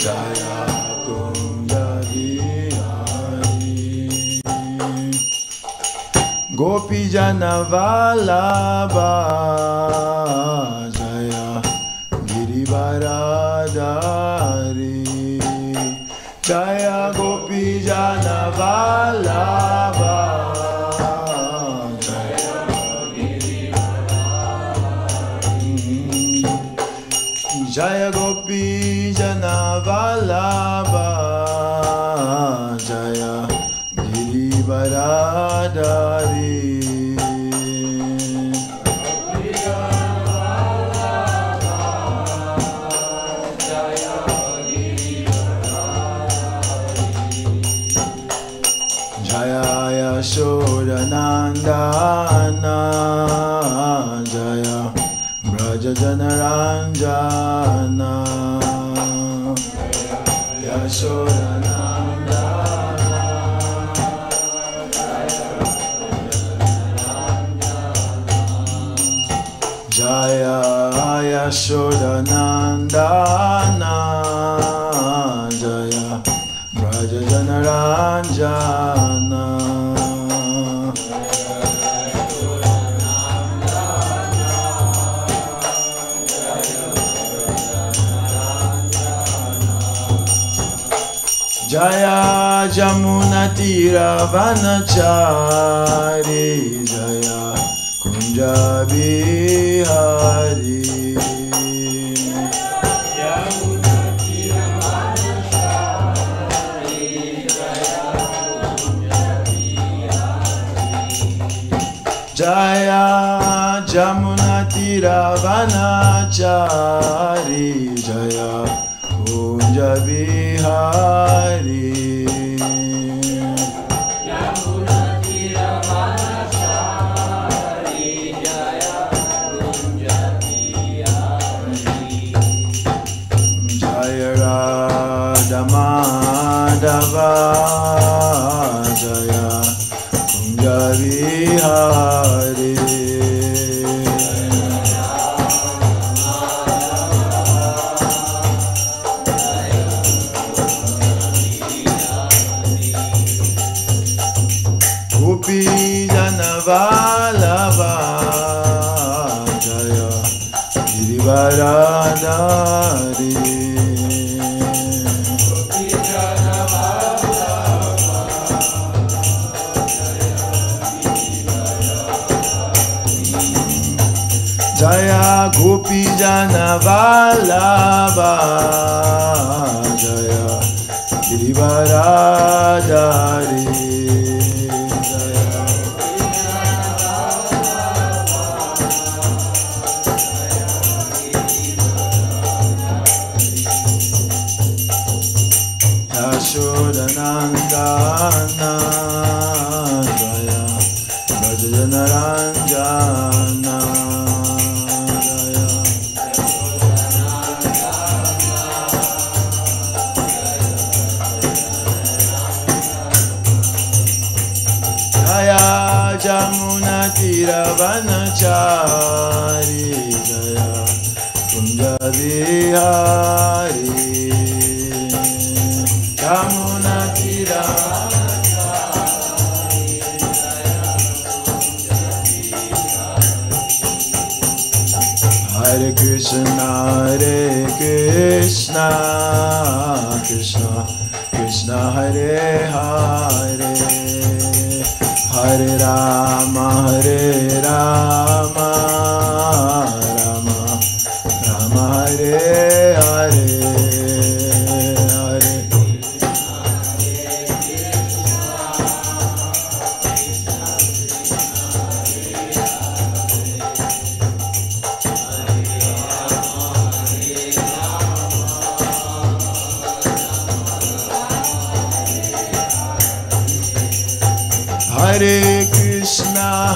Jaya Kunja Vihari. Gopi Jana Vallabha Jaya Girivaradari. Jaya Gopi Jana Vallabha Jaya Girivaradari. Jaya Gopi Jana Vallabha Jaya Girivaradari. Yashodanandana Jaya Braja Janaranjana. Yashodanandana Jaya Yashodanandana Jaya Braja Janaranjana. Jaya Jamuna Tira Vanachari Jaya Kunja Vihari. Jaya Jamuna Tira Vanachari Jaya Kunja Vihari. Jaya Radha Madhava Jaya Kunja Vihari. Gopi Jana Vallabha Jaya Girivaradari. Jaya Gopi Jana Vallabha Jaya Girivaradari. Yashodanandana Jaya Braja Janaranjana. Jaya Jamuna Tira Vanachari Jaya Kunja Vihari. Jamuna Tira Hare Krishna Hare Krishna Krishna Krishna Hare Hare Hare Rama Hare Rama Rama Rama Hare Hare. Hare Krishna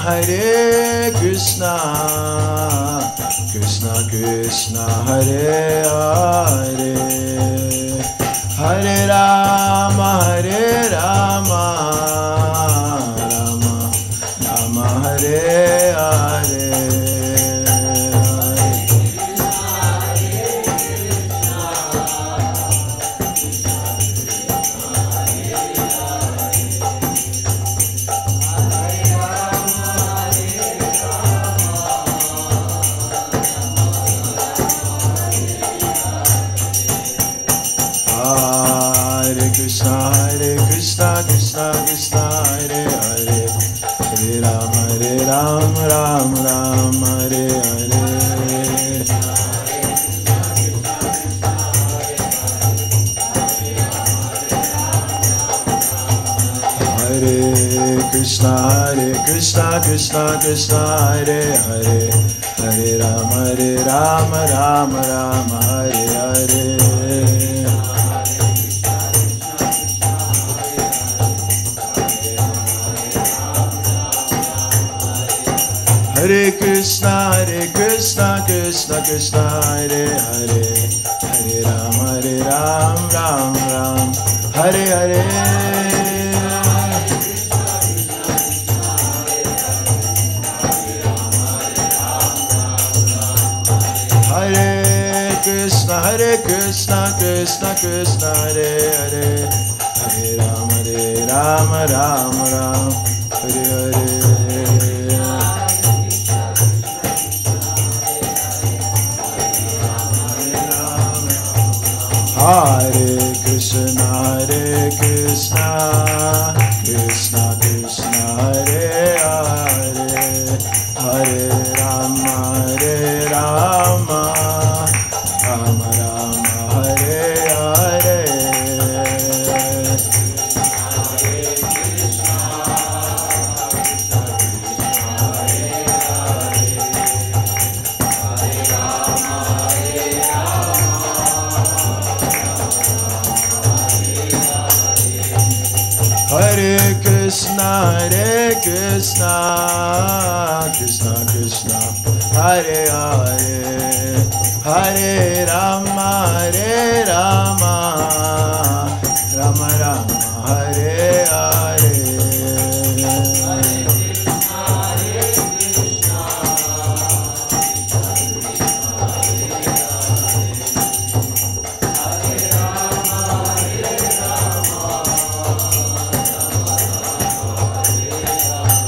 Krishna Krishna Hare Hare Hare Rama Rama Rama Hare Hare. Hare Krishna, Krishna Krishna, Hare Hare, Hare Ram, Ram Ram, Hare Hare. Hare Krishna, Krishna Krishna, Hare Hare, Hare Ram, Ram Ram, Hare Hare. Hare Krishna, Krishna Krishna, Hare Hare, Hare Ram, Ram Ram, Hare Hare. Hare Krishna, Krishna Krishna, Hare Hare, Hare Ram, Ram Ram, Hare Hare. Hare Krishna, Krishna Krishna, Hare Hare, Hare Rama, Rama Rama, Hare Hare.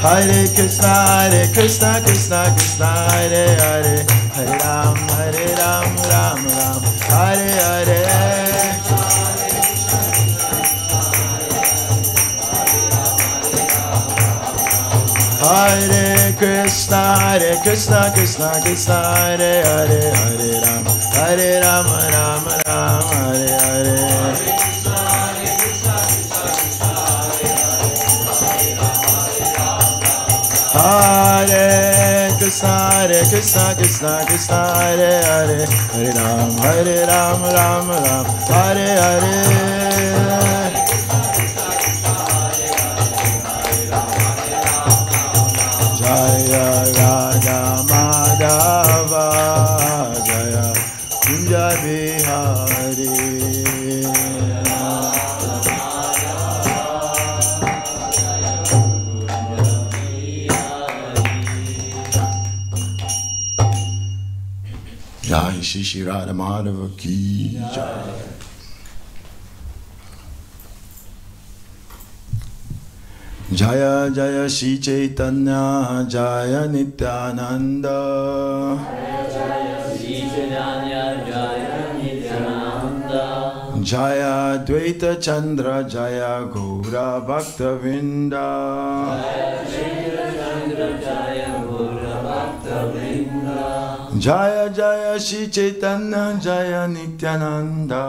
Hare Krishna, Krishna Krishna, Hare Hare, Hare Rama, Rama Rama, Hare Hare. Hare Krishna, Krishna Krishna, Hare Hare, Hare Ram, Ram Ram, Hare Hare. Hare Krishna, Krishna Krishna, Hare Hare, Hare Ram, Ram Ram, Hare Hare. Hare Krishna, Krishna Hare Hare, Hare Ram, Ram Ram, Hare Hare. Jaya Radha Madhava, Jaya Kunja Bihari. Jai Shri Radha Madhava Ki Jai. Jaya Jaya Shri Chaitanya, Jaya Nityananda. Jaya Dvaita Chandra, Jaya Gaura Bhakta Vinda. Jaya Jaya Shri Chaitanya, Jaya Nityananda.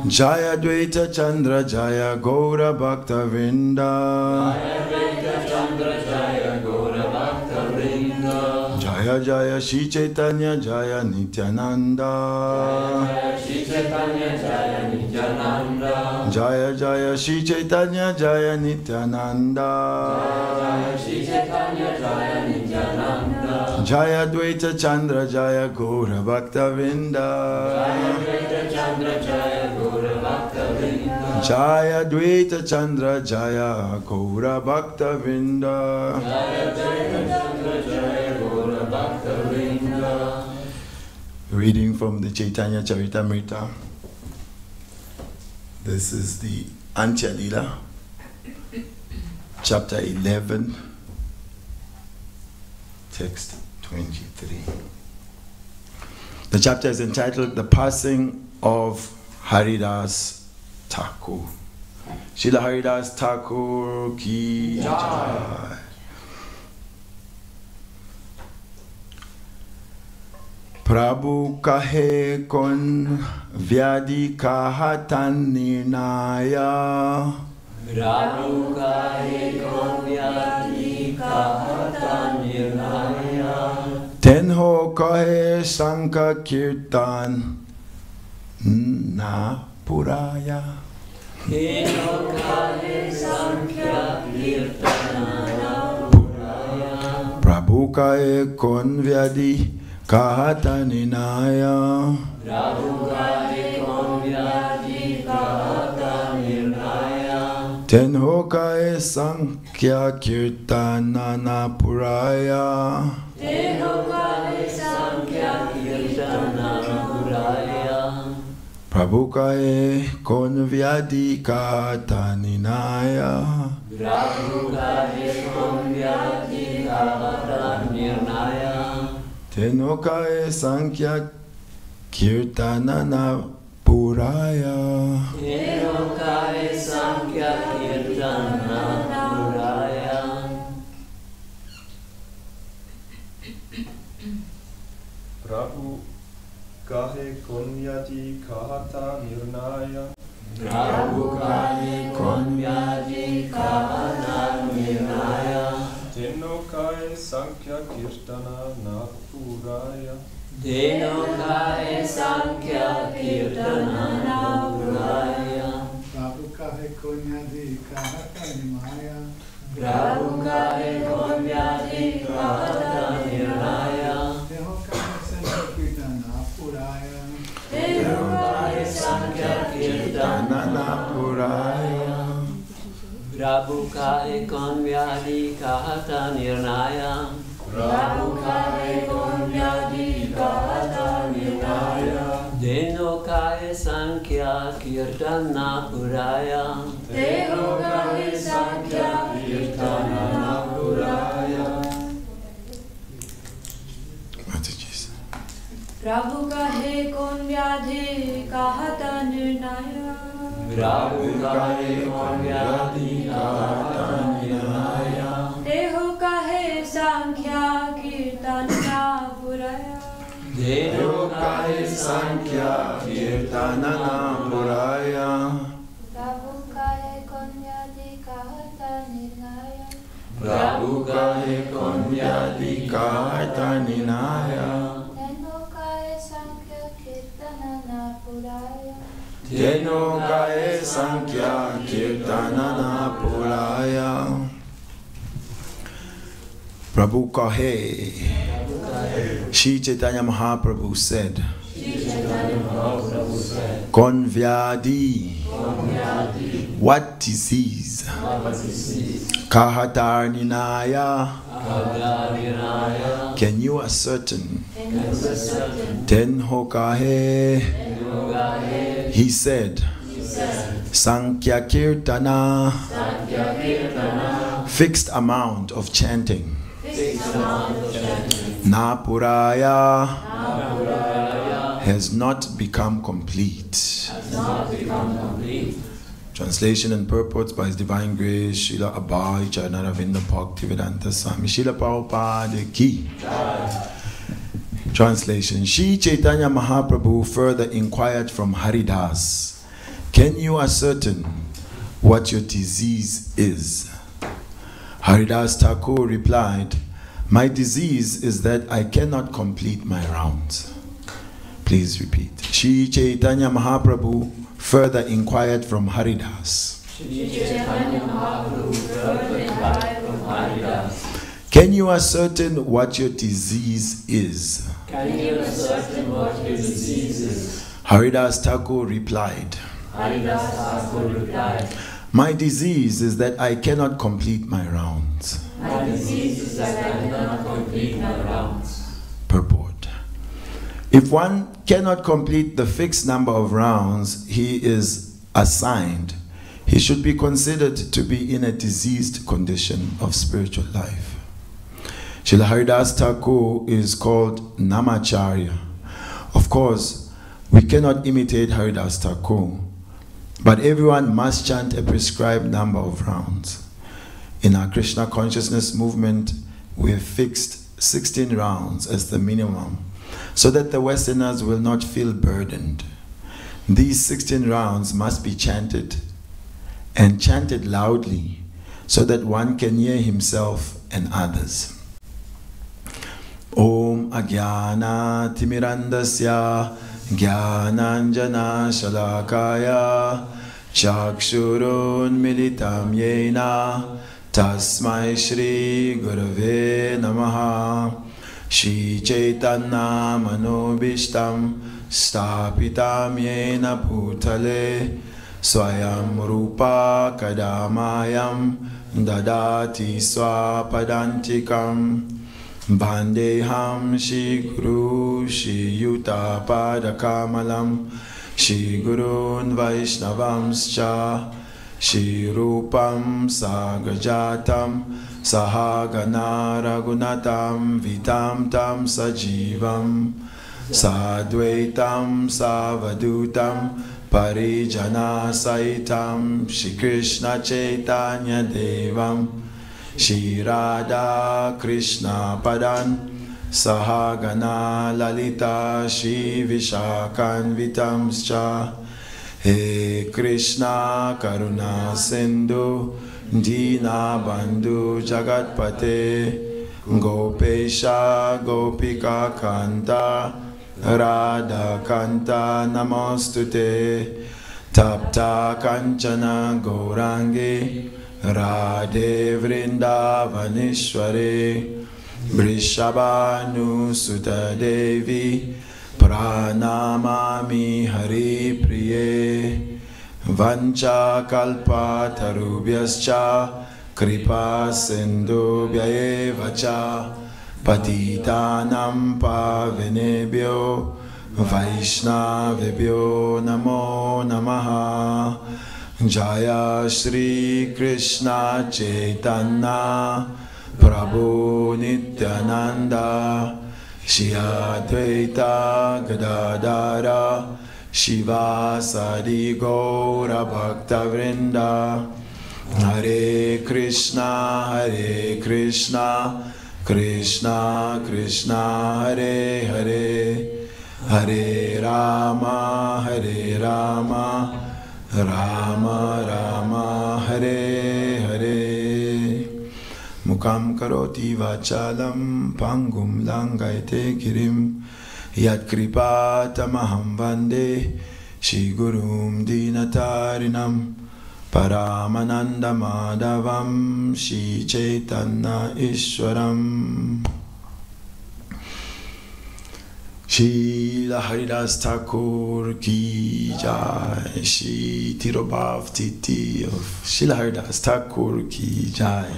Jaya Dvaita Chandra, Jaya Gaura Bhakta Vinda. Jaya Jaya Shri Chaitanya, Jaya Nityananda. Jaya Jaya Shri Chaitanya, Jaya Nityananda. Jaya Dvaita Chandra, Jaya Gaura Bhakta Vinda. Jaya Dvaita Chandra, Jaya Gaura Bhakta Vinda. Reading from the Chaitanya Charitamrita. This is the Antya Lila, chapter 11, text 23. The chapter is entitled The Passing of Haridas Thakur. Srila Haridas Thakur ki jai. Prabhu kahe kon vyadi kahatan nirnaya. Prabhu kahe kon vyadi kahatan nirnaya. Tenho kahe sanka kirtan na puraya. Tenho kahe sanka kirtan na puraya. Prabhu kahe kon vyadi kahatan nirnaya. Prabhu kahe kon vyadi kahatan nirnaya. Tenho kahe sankhya kirtana na puraya. Tenho kahe sankhya kirtana puraya. Prabhu kahe kon vyadi kahatan nirnaya. Prabhu kahe kon vyadi kahatan nirnaya. Tenho kahe sankhya kirtana na puraya. Tenho kahe sankhya kirtana puraya. Prabhu kahe kon vyadi kahata nirnaya. Prabhu kahe kon vyadi kahatan nirnaya. Tenno kahe sankhya kirtana na puraya. Tenho kahe sankhya kirtana na puraya. Prabhu kahe kon vyadi kahatan nirnaya. Prabhu kahe kon vyadi kahatan nirnaya. Tenho kahe sankhya kirtana puraya. Tenho kahe sankhya kirtana Na puraya. Prabhu kahe kon vyadi kahatan nirnaya. Prabhu kahe kon vyadi kahatan nirnaya. Tenho kahe sankhya kirtana puraya. Tenho kahe sankhya kirtana puraya. Prabhu kahe kon vyadi kahatan nirnaya. Prabhu kahe kon vyadi kahatan nirnaya. Teho kahe sankhya kirtana puraya. Tenho kahe sankhya kirtana na puraya. Prabhu kahe kon vyadi kahatan nirnaya. Prabhu kahe kon vyadi kahatan nirnaya. Tenno kahe sankhya kirtana na puraya. Tenho kahe sankhya kirtana na puraya. Prabhu kahe. Shri Chaitanya Mahaprabhu said, Kon vyadi. What disease? Kahatar ninaya. Can you ascertain? Tenho kahe. He said, Sankhya Kirtana. Fixed amount of chanting. Napuraya has not become complete. Translation and purports by His Divine Grace, Srila Abhay Charnaravinda Bhaktivedanta Swami Srila Prabhupada Ki. Translation. Shri Chaitanya Mahaprabhu further inquired from Haridas, can you ascertain what your disease is? Haridas Thakur replied, my disease is that I cannot complete my rounds. Please repeat. Shri Chaitanya Mahaprabhu further inquired from Haridas. Shri Chaitanya Mahaprabhu further inquired from Haridas, can you ascertain what your disease is? can you ascertain what your disease is? Haridas Thakur replied, Haridas Thakur replied, my disease is that I cannot complete my rounds. my disease is that I cannot complete my rounds. Purport. If one cannot complete the fixed number of rounds he is assigned, he should be considered to be in a diseased condition of spiritual life. Srila Haridas Thakur is called Namacharya, Of course, we cannot imitate Haridas Thakur, but everyone must chant a prescribed number of rounds. In our Krishna consciousness movement, we have fixed 16 rounds as the minimum, so that the Westerners will not feel burdened. These 16 rounds must be chanted, and chanted loudly, so that one can hear himself and others. Om Agyana Timirandasya Jnananjana Shalakaya Chakshurun Militam Yena Tasmai Shri Gurave Namaha Shri Chaitanya Manobishtam Stapitam Yena Bhutale Swayam Rupa Kadamayam Dadati Swapadantikam Bandeham Shri Guru Shri Yuta Padakamalam Shri Gurun Vaishnavamscha Shri Rupam Sagajatam Sahagana Ragunatam Vitam Tam Sajivam Sadvaitam Savadutam Parijana Saitam Shri Krishna Chaitanya Devam Shri Radha Krishna Padan Sahagana Lalita Shri Vishakan Vitamscha He Krishna Karuna Sindhu Dina Bandhu Jagatpate Gopesha Gopika Kanta Radha Kanta Namostute Tapta Kanchana Gaurangi Radhe Vrindavanishware Vrishabhanu Sutta Devi Pranamami Hari Priye Vancha Kalpa Tarubhyascha Kripa Sindhubhya eva cha Patitanam Pavinebhyo Vaishnavebhyo Namo Namaha Jaya Shri Krishna Chaitanya Prabhu Nityananda Shri Advaita Gadadara Shivasadi Gaura Bhakta Vrinda Hare Krishna Krishna Krishna Hare Hare Hare Rama Rama Rama Hare Hare Mukam karoti vachalam pangum langaite girim Yat kripa tamaham vande Shri Gurum dinatarinam Paramananda Madhavam Shri Chaitanya Ishwaram Srila Haridas Thakur ki jai, Shri Tirobhav Titi of Srila Haridas Thakur ki jai.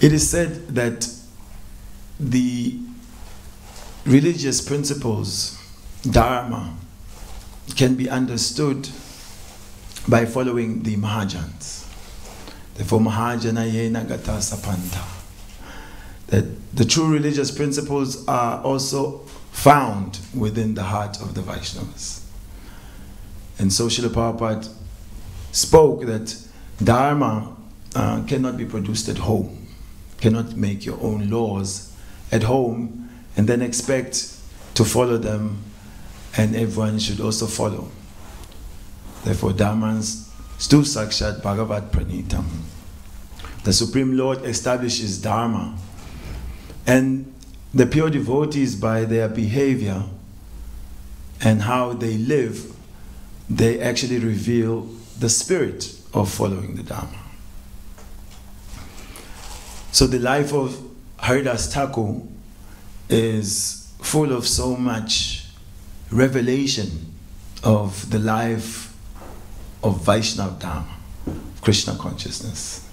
It is said that the religious principles, dharma, can be understood by following the Mahajans. Therefore, Mahajana Yena Gata Sapanta. That the true religious principles are also found within the heart of the Vaishnavas. And so Srila Prabhupada spoke that dharma cannot be produced at home. Cannot make your own laws at home and then expect to follow them, and everyone should also follow. Therefore, Dharmans stu sakshat bhagavat pranitam. The Supreme Lord establishes Dharma, and the pure devotees, by their behavior and how they live, they actually reveal the spirit of following the Dharma. So the life of Haridas Thakur is full of so much revelation of the life of Vaishnava Dharma, Krishna consciousness.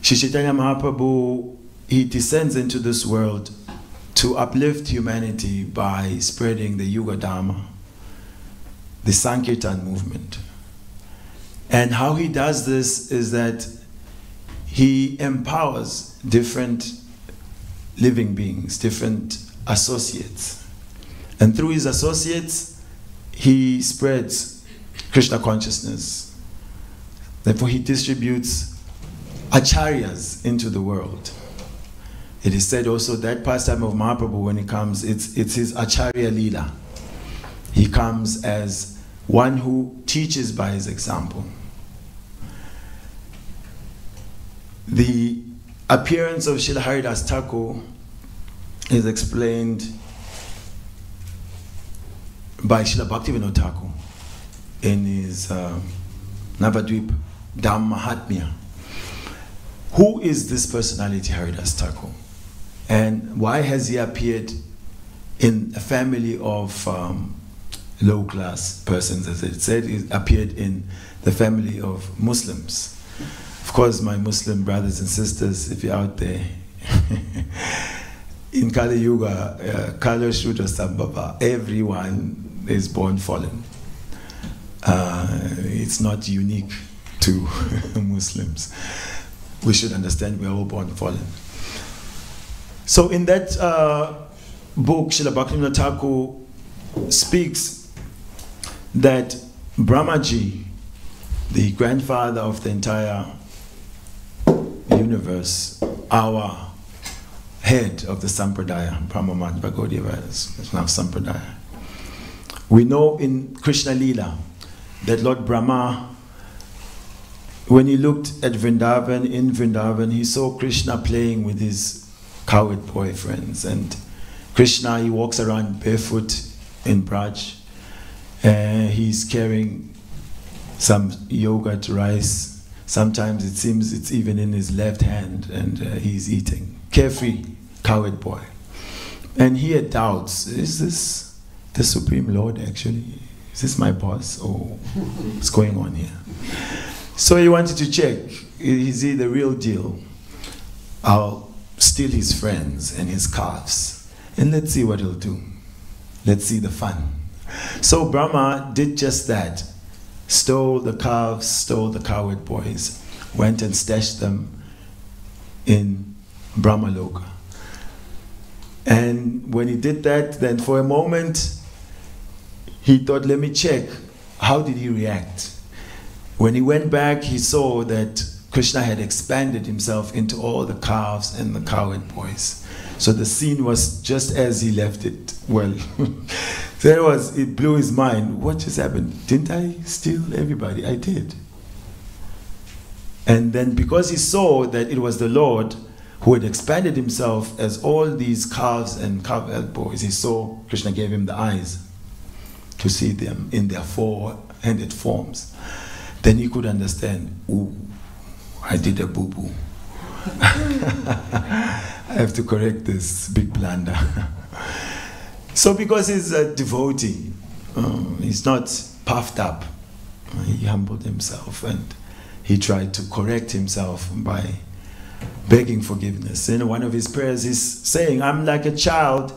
Shri Chaitanya Mahaprabhu, he descends into this world to uplift humanity by spreading the Yuga Dharma, the Sankirtan movement. And how he does this is that he empowers different living beings, different associates. And through his associates, he spreads Krishna consciousness. Therefore, he distributes acharyas into the world. It is said also that pastime of Mahaprabhu, when he comes, it's his acharya leela. He comes as one who teaches by his example. The appearance of Srila Haridas Thakur is explained by Srila Bhaktivinoda Thakur in his Navadvip Dham Mahatmya. Who is this personality, Haridas Thakur? And why has he appeared in a family of low-class persons, as it said? He appeared in the family of Muslims. Of course, my Muslim brothers and sisters, if you're out there, in Kali Yuga, Kala Shudra Sambhava, everyone is born fallen. It's not unique to Muslims. We should understand we are all born fallen. So in that book, Srila Bhaktivinoda Thakur speaks that Brahmaji, the grandfather of the entire universe, our head of the Sampradaya, Brahmaman Bhagavadgita, it's now Sampradaya. We know in Krishna Leela that Lord Brahma, when he looked at Vrindavan, in Vrindavan, he saw Krishna playing with his coward boyfriends. And Krishna, he walks around barefoot in Braj. He's carrying some yogurt, rice. Sometimes it seems it's even in his left hand, and he's eating. Carefree, coward boy. And he had doubts. Is this the Supreme Lord actually? Is this my boss? Or what's going on here? So he wanted to check, is he the real deal? I'll steal his friends and his calves, and let's see what he'll do. Let's see the fun. So Brahma did just that. Stole the calves, stole the coward boys, went and stashed them in Brahmaloka. And when he did that, then for a moment, he thought, let me check. How did he react? When he went back, he saw that Krishna had expanded himself into all the calves and the coward boys. So the scene was just as he left it. Well, so it blew his mind. What just happened? Didn't I steal everybody? I did. And then because he saw that it was the Lord who had expanded himself as all these calves and cowherd boys, he saw Krishna gave him the eyes to see them in their four-handed forms. Then he could understand, ooh, I did a boo-boo. I have to correct this big blunder. So because he's a devotee, he's not puffed up. He humbled himself and he tried to correct himself by begging forgiveness. In one of his prayers, he's saying, I'm like a child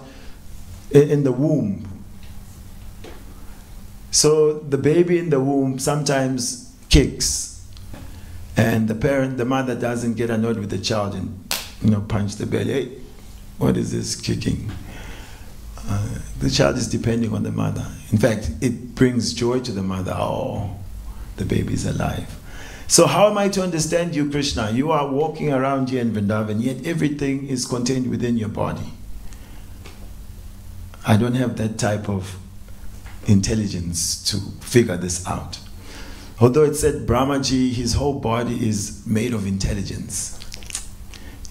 in the womb. So the baby in the womb sometimes kicks, and the mother doesn't get annoyed with the child and punch the belly. Hey, what is this kicking? The child is depending on the mother. In fact, it brings joy to the mother. Oh, the baby is alive. So how am I to understand you, Krishna? You are walking around here in Vrindavan, yet everything is contained within your body. I don't have that type of intelligence to figure this out. Although it said Brahmaji, his whole body is made of intelligence.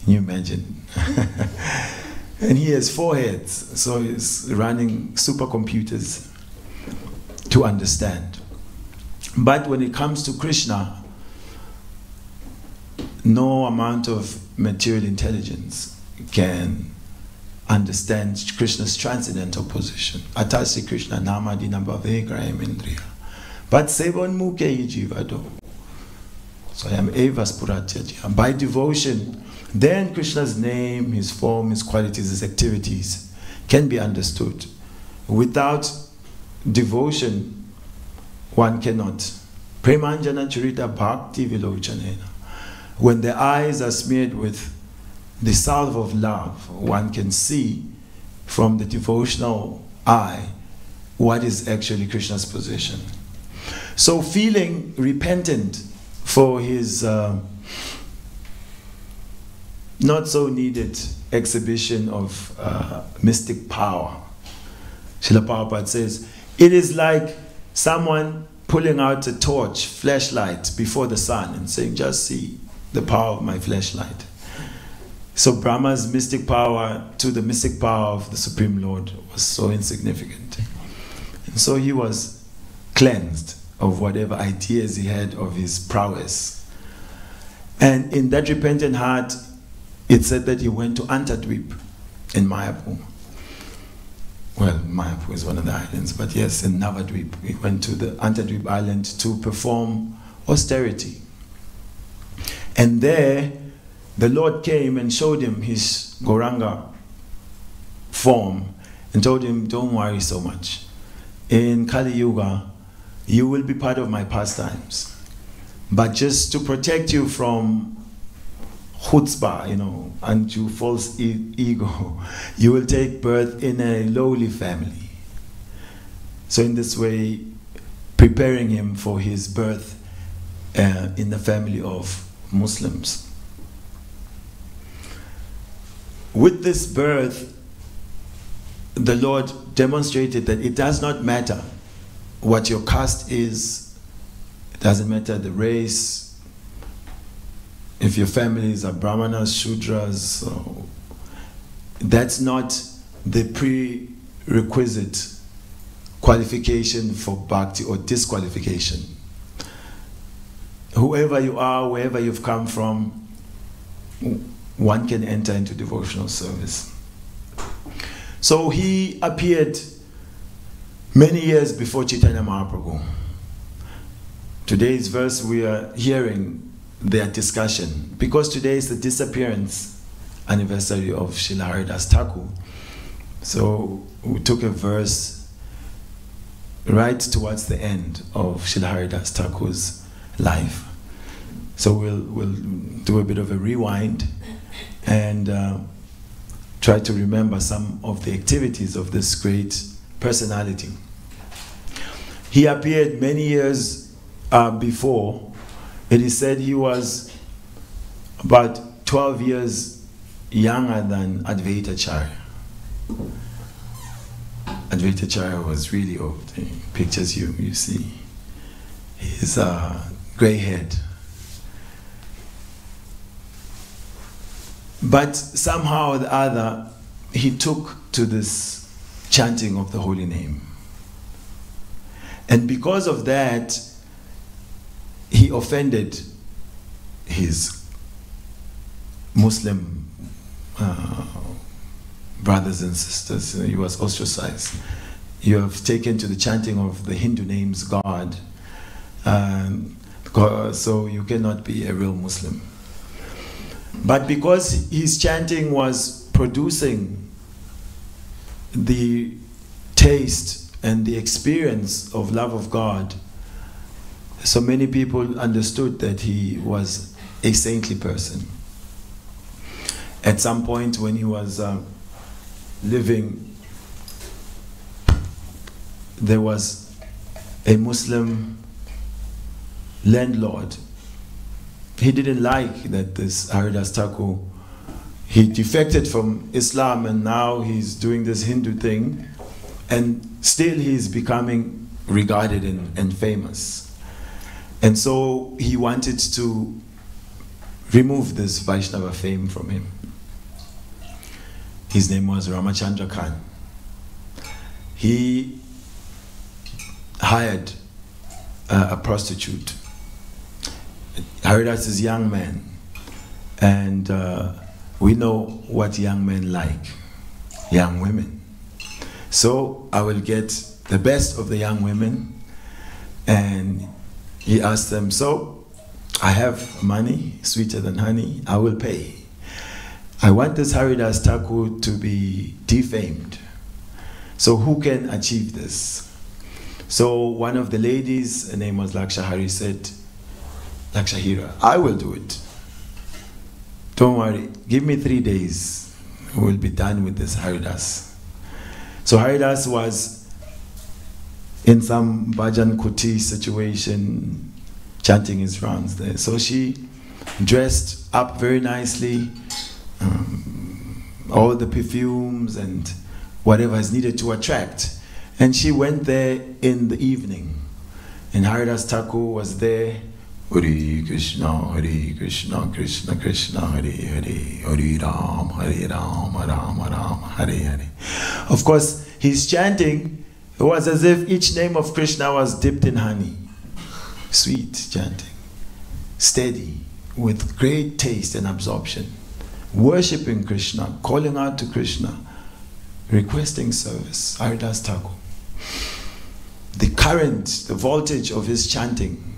Can you imagine? And he has 4 heads, so he's running supercomputers to understand. But when it comes to Krishna, no amount of material intelligence can understand Krishna's transcendental position. Atasi Krishna namadina bhavegrayam indriya. But sevon mukhe jivado. So I am eva spuratyaja. By devotion, then Krishna's name, his form, his qualities, his activities can be understood. Without devotion, one cannot Premanjana Charita Bhakti Vilochanena. When the eyes are smeared with the salve of love, one can see from the devotional eye what is actually Krishna's position. So feeling repentant for his not so needed exhibition of mystic power, Srila Prabhupada says, it is like someone pulling out a torch, flashlight, before the sun and saying, just see the power of my flashlight. So Brahma's mystic power to the mystic power of the Supreme Lord was so insignificant. And so he was cleansed of whatever ideas he had of his prowess. And in that repentant heart, it said that he went to Antadweep in Mayapur. Well, Mayapur is one of the islands, but yes, in Navadweep. He went to the Antadweep island to perform austerity. And there, the Lord came and showed him his Gauranga form and told him, don't worry so much. In Kali Yuga, you will be part of my pastimes. But just to protect you from chutzpah, and you false ego, you will take birth in a lowly family. So in this way, preparing him for his birth in the family of Muslims. With this birth, the Lord demonstrated that it does not matter what your caste is, it doesn't matter the race, if your families are Brahmanas, Shudras, so that's not the prerequisite qualification for bhakti or disqualification. Whoever you are, wherever you've come from, one can enter into devotional service. So he appeared many years before Chaitanya Mahaprabhu. Today's verse we are hearing their discussion, because today is the disappearance anniversary of Srila Haridas Thakur. So we took a verse right towards the end of Srila Haridas Thakur's life. So we'll do a bit of a rewind and try to remember some of the activities of this great personality. He appeared many years before. It is said he was about 12 years younger than Advaitacharya. Advaitacharya was really old. Pictures you see. His grey head. But somehow or the other, he took to this chanting of the holy name. And because of that, he offended his Muslim brothers and sisters. He was ostracized. You have taken to the chanting of the Hindu names God, so you cannot be a real Muslim. But because his chanting was producing the taste and the experience of love of God, so many people understood that he was a saintly person. At some point when he was living, there was a Muslim landlord. He didn't like that this Haridas Thakur, he defected from Islam and now he's doing this Hindu thing, and still he's becoming regarded and famous. And so he wanted to remove this Vaishnava fame from him. His name was Ramachandra Khan. He hired a prostitute. Haridas is a young man, and we know what young men like, young women. So I will get the best of the young women, and he asked them, so I have money, sweeter than honey, I will pay. I want this Haridas Thakur to be defamed. So who can achieve this? So one of the ladies, her name was Lakshahari, said, Lakshahira, I will do it. Don't worry, give me 3 days. We'll be done with this Haridas. So Haridas was in some Bhajan Kuti situation, chanting his rounds there. So she dressed up very nicely, all the perfumes and whatever is needed to attract. And she went there in the evening. And Haridas Thakur was there. Hare Krishna, Krishna Krishna, Hare Hare, Hare Ram, Ram Ram, Hare Hare. Of course, he's chanting. It was as if each name of Krishna was dipped in honey. Sweet chanting. Steady, with great taste and absorption. Worshipping Krishna, calling out to Krishna, requesting service. Haridas Thakur. The current, the voltage of his chanting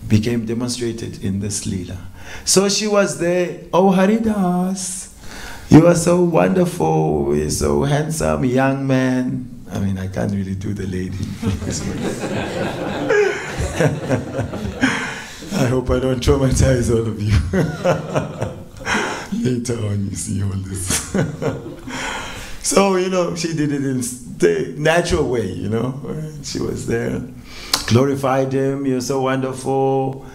became demonstrated in this Leela. So she was there. Oh Haridas, you are so wonderful, you're so handsome, young man. I mean, I can't really do the lady. I hope I don't traumatize all of you. Later on, you see all this. So, you know, she did it in the natural way, you know. She was there, glorified him, you're so wonderful.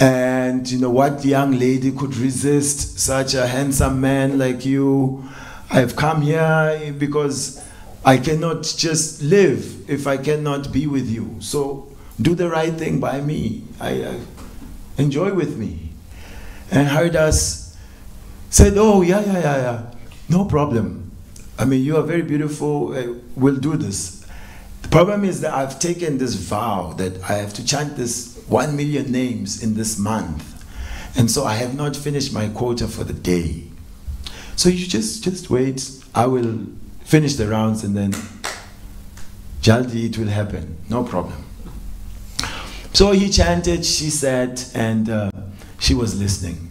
And, you know, what young lady could resist such a handsome man like you? I've come here because I cannot just live if I cannot be with you. So do the right thing by me. I enjoy with me. And Haridas said, oh, yeah. No problem. I mean, you are very beautiful. We'll do this. The problem is that I've taken this vow that I have to chant this 1 million names in this month. And so I have not finished my quota for the day. So you just wait. I will finish the rounds and then jaldi it will happen. No problem. So he chanted, she sat, and she was listening.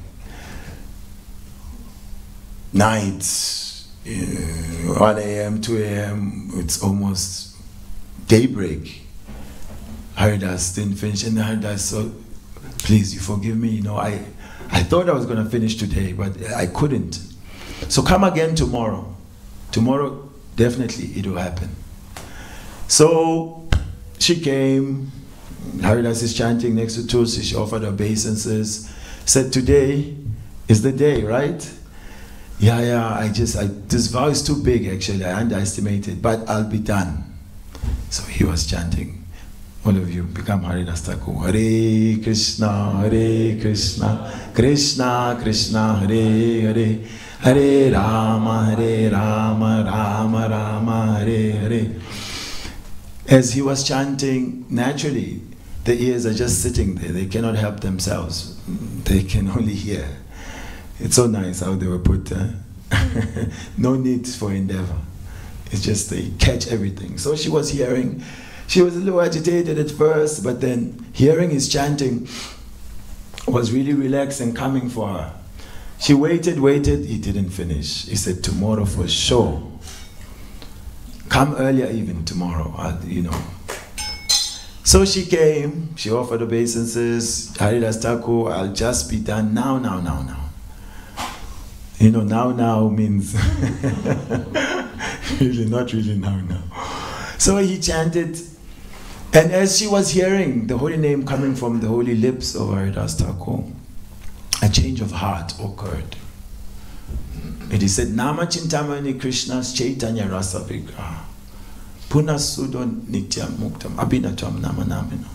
Nights, 1 a.m., 2 a.m., it's almost daybreak. Haridas didn't finish, and Haridas, so please, you forgive me, you know, I thought I was going to finish today, but I couldn't. So come again tomorrow. Tomorrow, definitely it will happen. So she came. Haridas is chanting next to Tulsi. She offered obeisances. Said, today is the day, right? Yeah, this vow is too big actually. I underestimated, but I'll be done. So he was chanting. All of you become Haridas Thakur. Hare Krishna, Krishna Krishna, Hare Hare, Hare Rama, Rama Rama, Hare Hare. As he was chanting, naturally, the ears are just sitting there. They cannot help themselves. They can only hear. It's so nice how they were put. No need for endeavor. It's just they catch everything. So she was hearing. She was a little agitated at first, but then hearing his chanting was really relaxed and calming for her. She waited. He didn't finish. He said, tomorrow for sure. Come earlier even tomorrow, you know. So she came. She offered obeisances. Haridas Thakur, I'll just be done now. You know, now means really not really now. So he chanted, and as she was hearing the holy name coming from the holy lips of Haridas Thakur, a change of heart occurred. And he said, Nama Chintamani Krishna's Chaitanya Rasa Vigraha Punasudon Nityam Muktam Abhinatvam Nama Namino.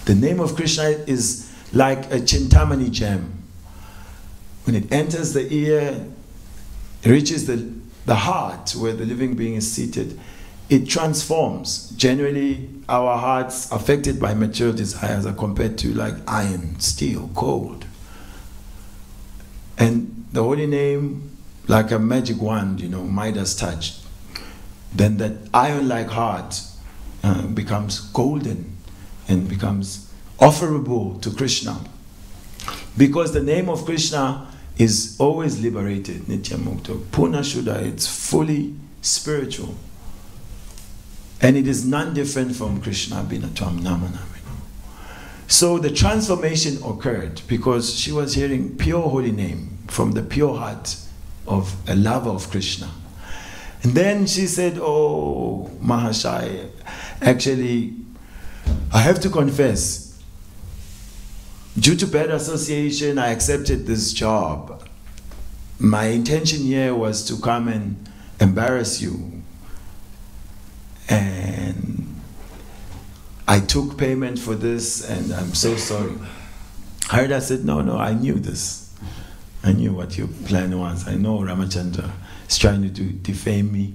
The name of Krishna is like a Chintamani gem. When it enters the ear, it reaches the heart where the living being is seated, it transforms. Generally, our hearts affected by material desires are compared to like iron, steel, cold. And the holy name, like a magic wand, you know, Midas touch. Then that iron-like heart becomes golden and becomes offerable to Krishna. Because the name of Krishna is always liberated, Nitya Mukta. Puna Shuddha, it's fully spiritual. And it is none different from Krishna Binatwam Namanamino. So the transformation occurred because she was hearing pure holy name from the pure heart of a lover of Krishna. And then she said, oh, Mahashaya, actually, I have to confess, due to bad association, I accepted this job. My intention here was to come and embarrass you. And I took payment for this, and I'm so sorry. Haridas said, no, I knew this. I knew what your plan was. I know Ramachandra is trying to defame me.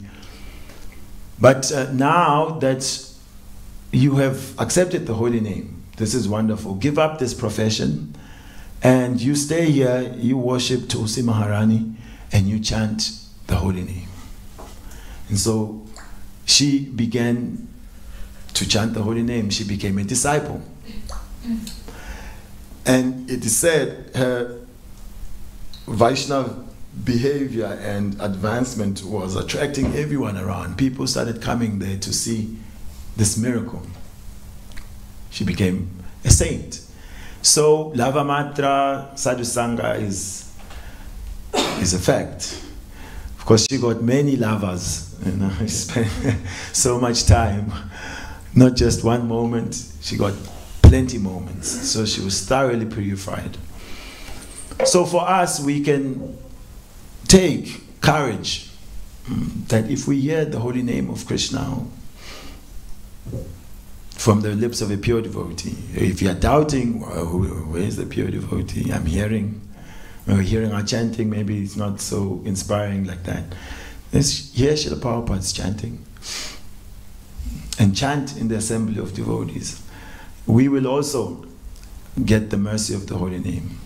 But now that you have accepted the holy name, this is wonderful. Give up this profession, and you stay here, you worship Tulsi Maharani, and you chant the holy name. And so she began to chant the holy name. She became a disciple. And it is said her Vaishnava behavior and advancement was attracting everyone around. People started coming there to see this miracle. She became a saint. So Lavamatra Sadhusanga is a fact. Of course, she got many lavas. She spent so much time. Not just one moment, she got plenty moments. So she was thoroughly purified. So for us, we can take courage that if we hear the holy name of Krishna from the lips of a pure devotee, if you are doubting, where is the pure devotee? I'm hearing, we're hearing our chanting, maybe it's not so inspiring like that. Let's hear Srila Prabhupada's chanting and chant in the assembly of devotees. We will also get the mercy of the holy name.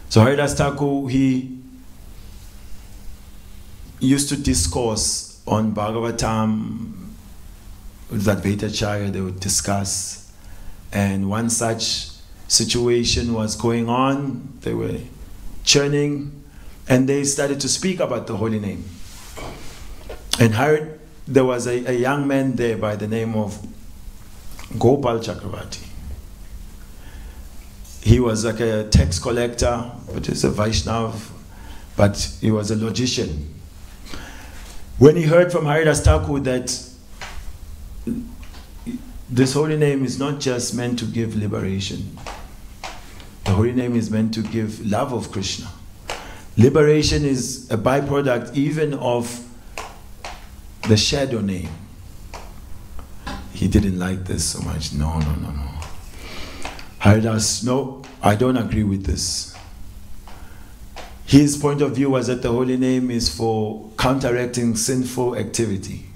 So Haridas Thakur, he used to discourse on Bhagavatam with Advaitacharya. They would discuss, and one such situation was going on. They were churning, and they started to speak about the holy name. And there was a young man there by the name of Gopal Chakravarti. He was like a tax collector, but he's a Vaishnava, but he was a logician. When he heard from Haridas Thakur that this holy name is not just meant to give liberation, the holy name is meant to give love of Krishna. Liberation is a byproduct even of the shadow name. He didn't like this so much. No. Haridas, no, I don't agree with this. His point of view was that the holy name is for counteracting sinful activity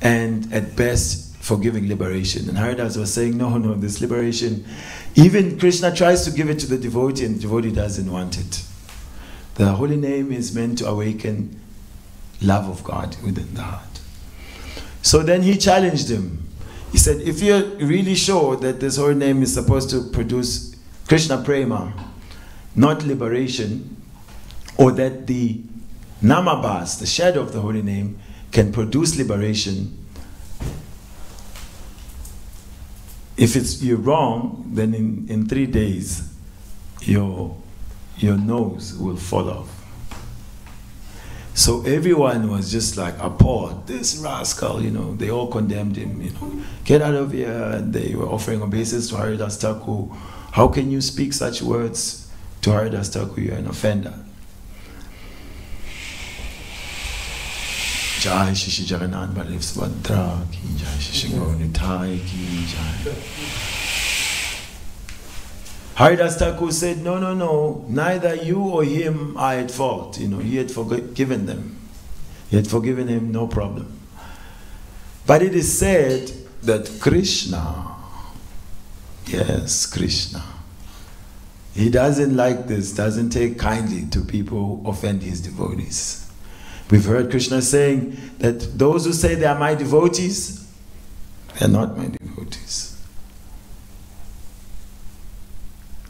and at best for giving liberation. And Haridas was saying, no, this liberation, even Krishna tries to give it to the devotee and the devotee doesn't want it. The holy name is meant to awaken love of God within the heart. So then he challenged him. He said, if you're really sure that this holy name is supposed to produce Krishna Prema, not liberation, or that the Namabhas, the shadow of the holy name, can produce liberation, if you're wrong, then in 3 days, your nose will fall off. So everyone was just like appalled. This rascal, they all condemned him, get out of here. And they were offering obeisance to Haridas Thakur. How can you speak such words to Haridas Thakur? You're an offender. Jai Shishi Jagannath Baladev Subhadra ki Jai, Shishi Gauranitai ki Jai. Haridas Thakur said, no, neither you or him are at fault. He had forgiven them. He had forgiven him, no problem. But it is said that Krishna, yes, Krishna, he doesn't like this, doesn't take kindly to people who offend his devotees. We've heard Krishna saying that those who say they are my devotees, they are not my devotees.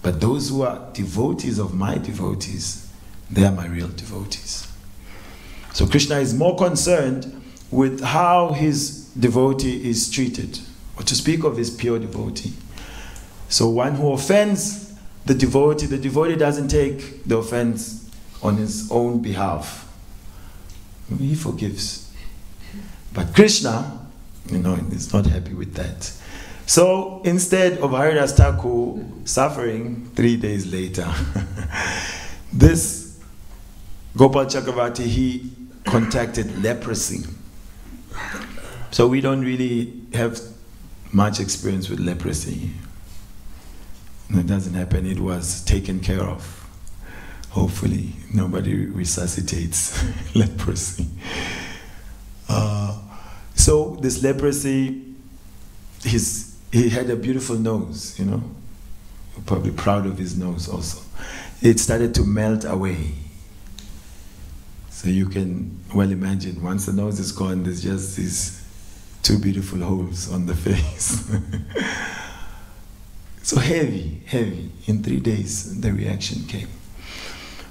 But those who are devotees of my devotees, they are my real devotees. So Krishna is more concerned with how his devotee is treated, or to speak of his pure devotee. So one who offends the devotee doesn't take the offense on his own behalf. He forgives. But Krishna, is not happy with that. So instead of Haridas Thakur suffering 3 days later, this Gopal Chakravarti, he contacted leprosy. So we don't really have much experience with leprosy. It doesn't happen. It was taken care of. Hopefully, nobody resuscitates leprosy. So this leprosy, he had a beautiful nose, Probably proud of his nose also. It started to melt away. So you can well imagine, once the nose is gone, there's just these 2 beautiful holes on the face. So heavy. In 3 days, the reaction came.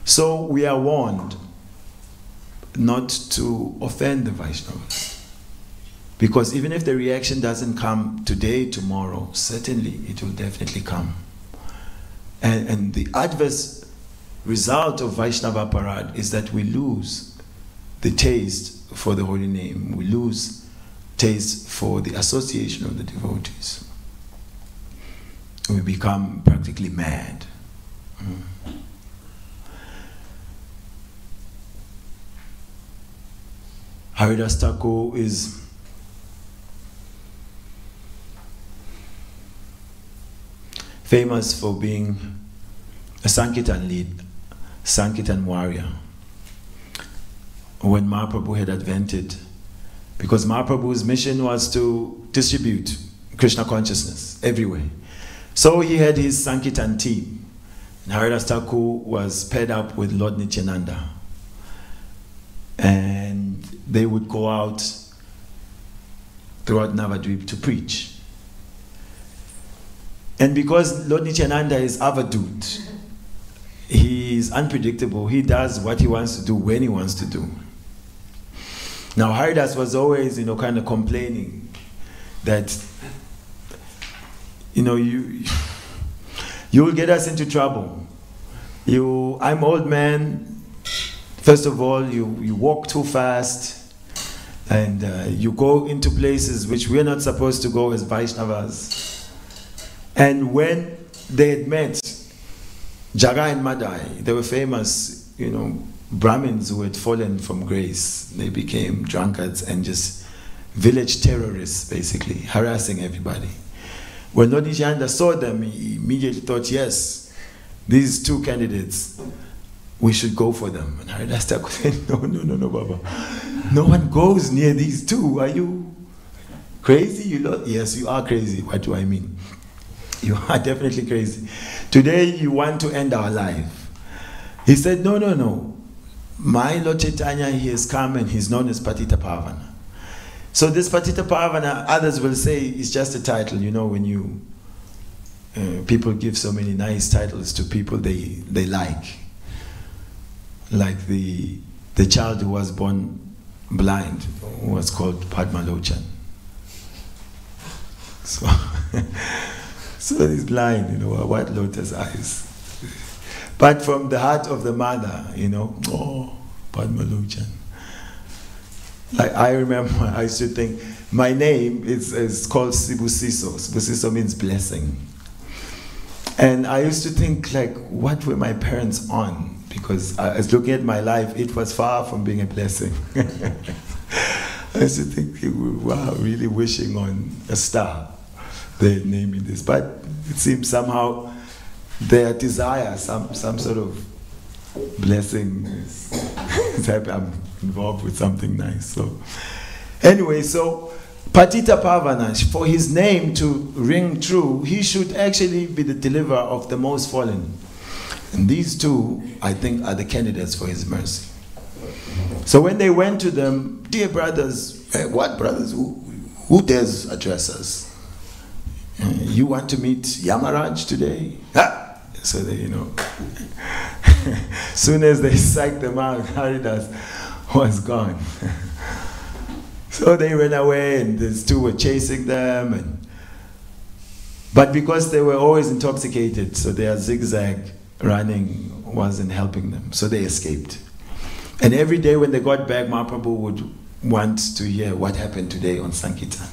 So we are warned not to offend the Vaishnavas. Because even if the reaction doesn't come today, tomorrow, certainly it will definitely come. And the adverse result of Vaishnava Parad is that we lose the taste for the holy name. We lose taste for the association of the devotees. We become practically mad. Haridas Thakur is famous for being a Sankirtan lead, Sankirtan warrior. When Mahaprabhu had advented, because Mahaprabhu's mission was to distribute Krishna consciousness everywhere. So he had his Sankirtan team. And Haridas Thakur was paired up with Lord Nityananda. And they would go out throughout Navadvip to preach. And because Lord Nityananda is Avadut, he is unpredictable. He does what he wants to do when he wants to do. Now Haridas was always, kind of complaining that, you will get us into trouble. I'm old man. First of all, you walk too fast, and you go into places which we're not supposed to go as Vaishnavas. And when they had met, Jaga and Madai, they were famous, Brahmins who had fallen from grace. They became drunkards and just village terrorists, basically, harassing everybody. When Lord Nityananda saw them, he immediately thought, yes, these 2 candidates, we should go for them. And Haridas Thakur said, no, Baba. No one goes near these 2. Are you crazy? Yes, you are crazy. What do I mean? You are definitely crazy. Today you want to end our life. He said, no. My Lord Chaitanya, he has come and he's known as Patita Pavana. So this Patita Pavana, others will say, is just a title. When people give so many nice titles to people they like. Like the child who was born blind, who was called Padmalochan. So he's blind, white lotus eyes. But from the heart of the mother, Padmalochan. Like I remember, I used to think, my name is called Sibusiso. Sibusiso means blessing. And I used to think, what were my parents on? Because I was looking at my life, it was far from being a blessing. I used to think, wow, really wishing on a star. They're naming this. But it seems somehow their desire, some sort of blessing is happy. I'm involved with something nice. So anyway, so Patita Pavana, for his name to ring true, he should actually be the deliverer of the most fallen. And these 2, I think, are the candidates for his mercy. So when they went to them, dear brothers, what brothers? Who dares address us? You want to meet Yamaraj today? So they, soon as they psyched them out, Haridas was gone. So they ran away, and these two were chasing them. But because they were always intoxicated, so their zigzag running wasn't helping them. So they escaped. And every day when they got back, Mahaprabhu would want to hear what happened today on Sankirtan.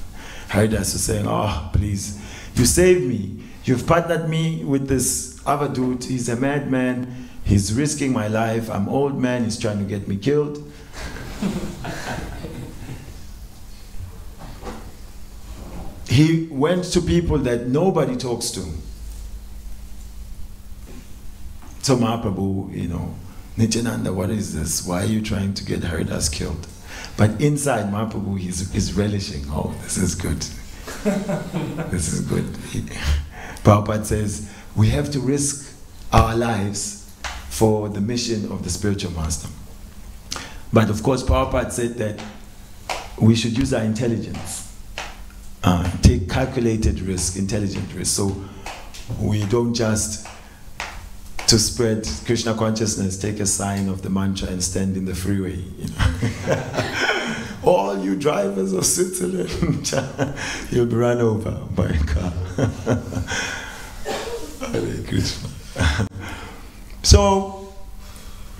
Haridas was saying, oh, please, you saved me. You've partnered me with this Avadut. He's a madman. He's risking my life. I'm an old man. He's trying to get me killed. He went to people that nobody talks to. So Mahaprabhu, you know, Nityananda, what is this? Why are you trying to get Haridas killed? But inside Mahaprabhu, he's relishing. Oh, this is good. This is good. Prabhupada says, we have to risk our lives for the mission of the spiritual master. But of course, Prabhupada said that we should use our intelligence. Take calculated risk, intelligent risk. So we don't just, to spread Krishna consciousness, take a sign of the mantra and stand in the freeway. You know? All you drivers of Switzerland, you'll be run over by a car. Hare Krishna. So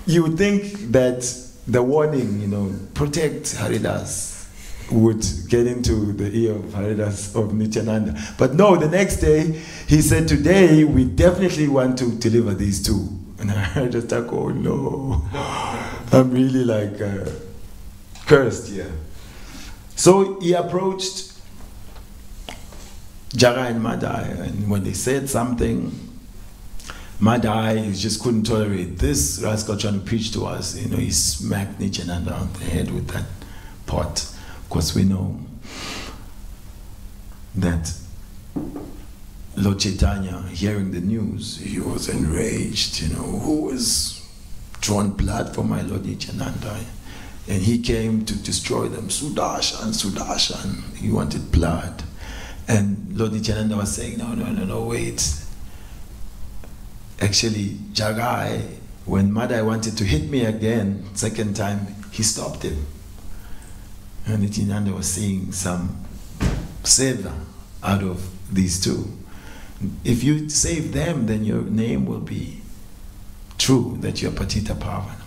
you would think that the warning, you know, protect Haridas, would get into the ear of Haridas of Nityananda. But no, the next day he said, today we definitely want to deliver these two. And Haridas thought, oh no, I'm really like cursed here. So he approached Jara and Madai, and when they said something, Madai just couldn't tolerate this rascal trying to preach to us. You know, he smacked Nityananda on the head with that pot. Of course, we know that Lord Chaitanya, hearing the news, he was enraged. You know, who has drawn blood for my Lord Nityananda? And he came to destroy them. Sudarshan, Sudarshan. He wanted blood. And Lord Nityananda was saying, no, wait. Actually, Jagai, when Madai wanted to hit me again, second time, he stopped him. And Nityananda was seeing some seva out of these two. If you save them, then your name will be true, that you're Patita Pavana.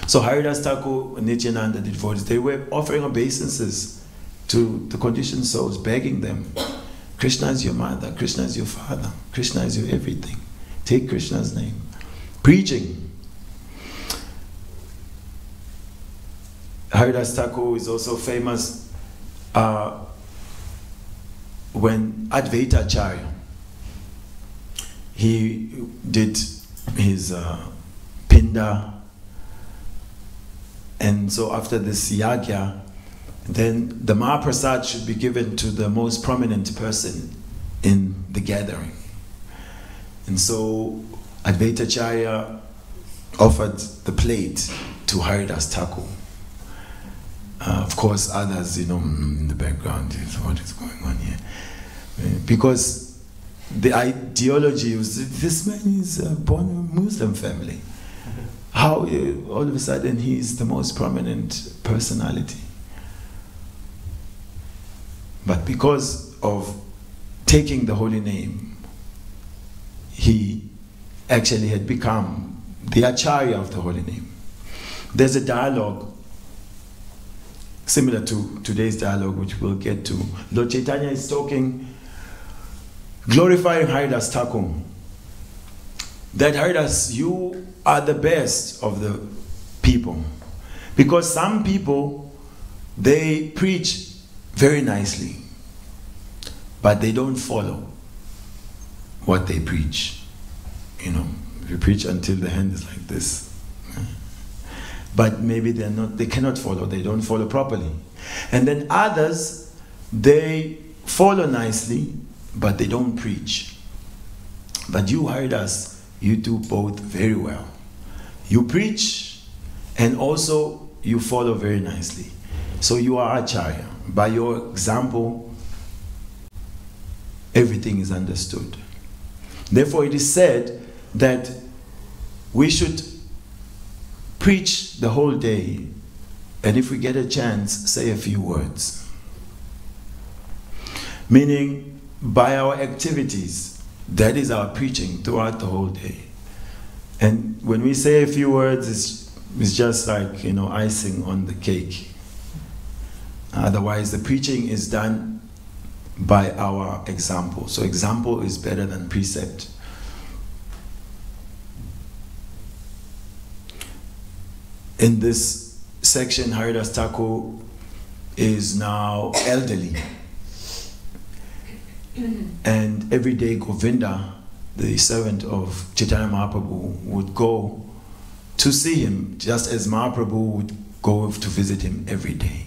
So Haridas Thakur and Nityananda, the devotees, they were offering obeisances to the conditioned souls, begging them, Krishna is your mother, Krishna is your father, Krishna is your everything. Take Krishna's name. Preaching. Haridas Thakur is also famous when Advaita Acharya, he did his Pinda, and so after this yagya, then the Mahaprasad should be given to the most prominent person in the gathering. And so Advaita Acharya offered the plate to Haridas Thakur. Of course, others, you know, in the background, what is going on here? Because the ideology was, this man is born in a Muslim family. How all of a sudden he is the most prominent personality? But because of taking the holy name, he actually had become the Acharya of the holy name. There's a dialogue similar to today's dialogue, which we'll get to. Lord Chaitanya is talking, glorifying Haridas Thakur. That Haridas, you are the best of the people. Because some people, they preach very nicely, but they don't follow what they preach. You know, if you preach until the hand is like this, but maybe they cannot follow, they don't follow properly. And then others, they follow nicely, but they don't preach. But you, Haridas, you do both very well. You preach, and also you follow very nicely. So you are Acharya. By your example, everything is understood. Therefore, it is said that we should preach the whole day And if we get a chance, say a few words. Meaning, by our activities, that is our preaching throughout the whole day. And when we say a few words, it's just like, icing on the cake. Otherwise, the preaching is done by our example. So example is better than precept. In this section, Haridas Thakur is now elderly. And every day Govinda, the servant of Chaitanya Mahaprabhu, would go to see him, just as Mahaprabhu would go to visit him every day.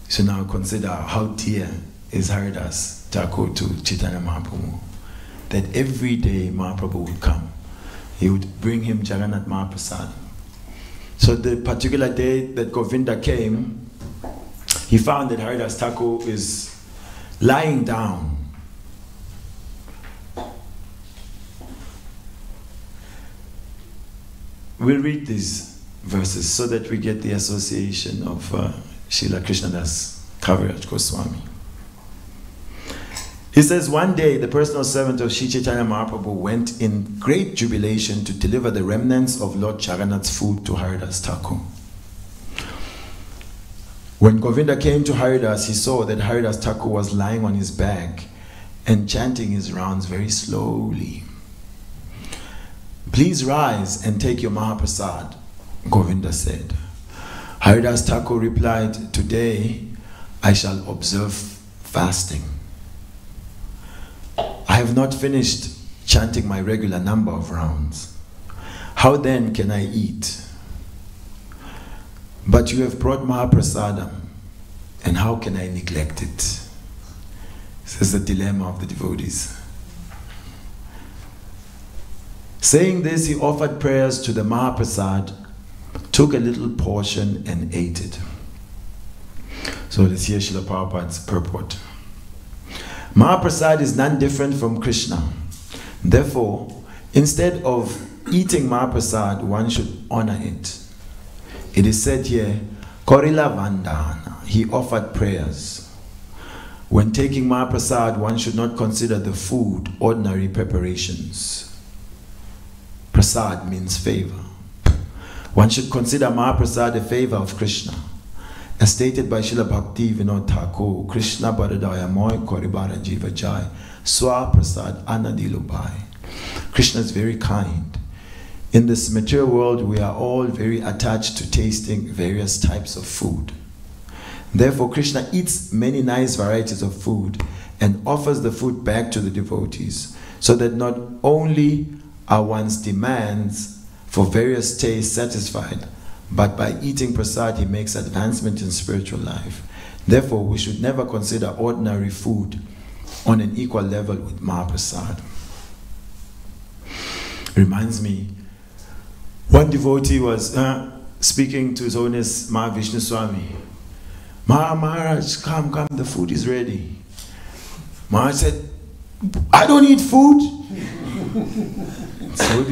So now consider how dear is Haridas Thakur to Chaitanya Mahaprabhu. That every day Mahaprabhu would come. He would bring him Jagannath Mahaprasad. So the particular day that Govinda came, he found that Haridas Thakur is lying down. We'll read these verses so that we get the association of Srila Krishnadas Kaviraj Goswami. He says, one day the personal servant of Sri Chaitanya Mahaprabhu went in great jubilation to deliver the remnants of Lord Jagannath's food to Haridas Thakur. When Govinda came to Haridas, he saw that Haridas Thakur was lying on his back and chanting his rounds very slowly. Please rise and take your Mahaprasad, Govinda said. Haridas Thakur replied, today I shall observe fasting. I have not finished chanting my regular number of rounds. How then can I eat? But you have brought Mahaprasadam, and how can I neglect it? This is the dilemma of the devotees. Saying this, he offered prayers to the Mahaprasad, took a little portion and ate it. So let's hear Srila Prabhupada's purport. Mahaprasad is none different from Krishna. Therefore, instead of eating Mahaprasad, one should honor it. It is said here, Korila Vandana, he offered prayers. When taking Mahaprasad, one should not consider the food ordinary preparations. Prasad means favor. One should consider Mahaprasad a favor of Krishna. As stated by Srila Bhakti Vinod Thakur, Krishna Baradaya Moy Koribara Jiva Jai, Swa Prasad Anadilubai. Krishna is very kind. In this material world, we are all very attached to tasting various types of food. Therefore, Krishna eats many nice varieties of food and offers the food back to the devotees, so that not only are one's demands for various tastes satisfied, but by eating prasad, he makes advancement in spiritual life. Therefore, we should never consider ordinary food on an equal level with Mahaprasad. Reminds me, one devotee was speaking to His Holiness Mahavishnu Swami. Maharaj, come, the food is ready. Maharaj said, I don't eat food. So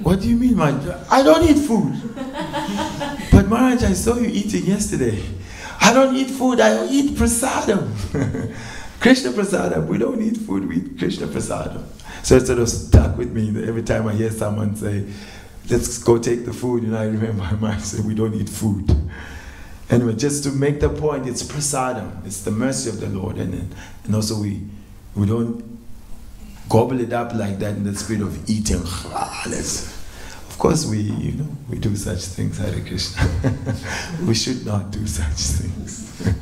what do you mean, Maharaj? I don't eat food. But Maharaj, I saw you eating yesterday. I don't eat food, I eat prasadam. Krishna prasadam. We don't eat food, we eat Krishna prasadam. So it sort of stuck with me that every time I hear someone say, let's go take the food, I remember Maharaj said, we don't eat food. Anyway, just to make the point, it's prasadam. It's the mercy of the Lord. And also we don't gobble it up like that in the spirit of eating. Of course we do such things, Hare Krishna. We should not do such things.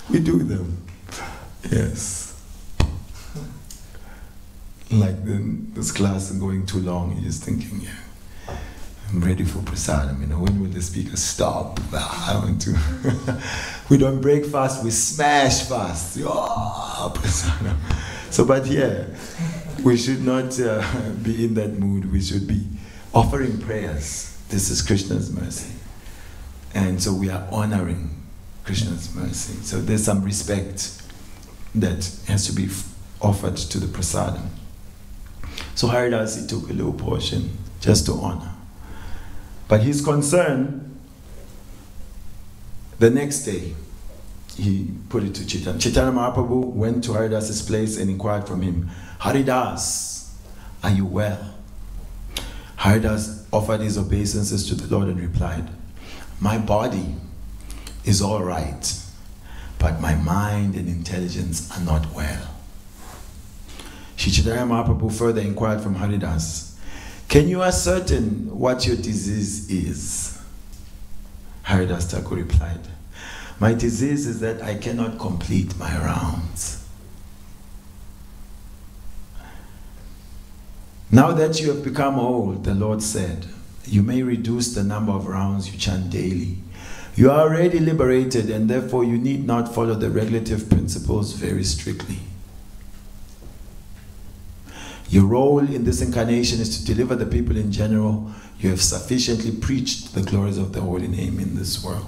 We do them. Yes. Like this class is going too long, you're just thinking, yeah, I'm ready for prasadam. When will the speaker stop? I want to. We don't break fast, we smash fast. Oh, prasadam. So, but yeah, we should not be in that mood. We should be offering prayers. This is Krishna's mercy. And so we are honoring Krishna's mercy. So there's some respect that has to be offered to the prasadam. So Haridas, he took a little portion just to honor. But his concern The next day, he put it to Chaitanya. Chaitanya Mahaprabhu went to Haridas's place and inquired from him, Haridas, are you well? Haridas offered his obeisances to the Lord and replied, my body is all right, but my mind and intelligence are not well. Shri Chaitanya Mahaprabhu further inquired from Haridas, can you ascertain what your disease is? Haridas Thakur replied, my disease is that I cannot complete my rounds. Now that you have become old, the Lord said, you may reduce the number of rounds you chant daily. You are already liberated, and therefore you need not follow the regulative principles very strictly. Your role in this incarnation is to deliver the people in general. You have sufficiently preached the glories of the holy name in this world.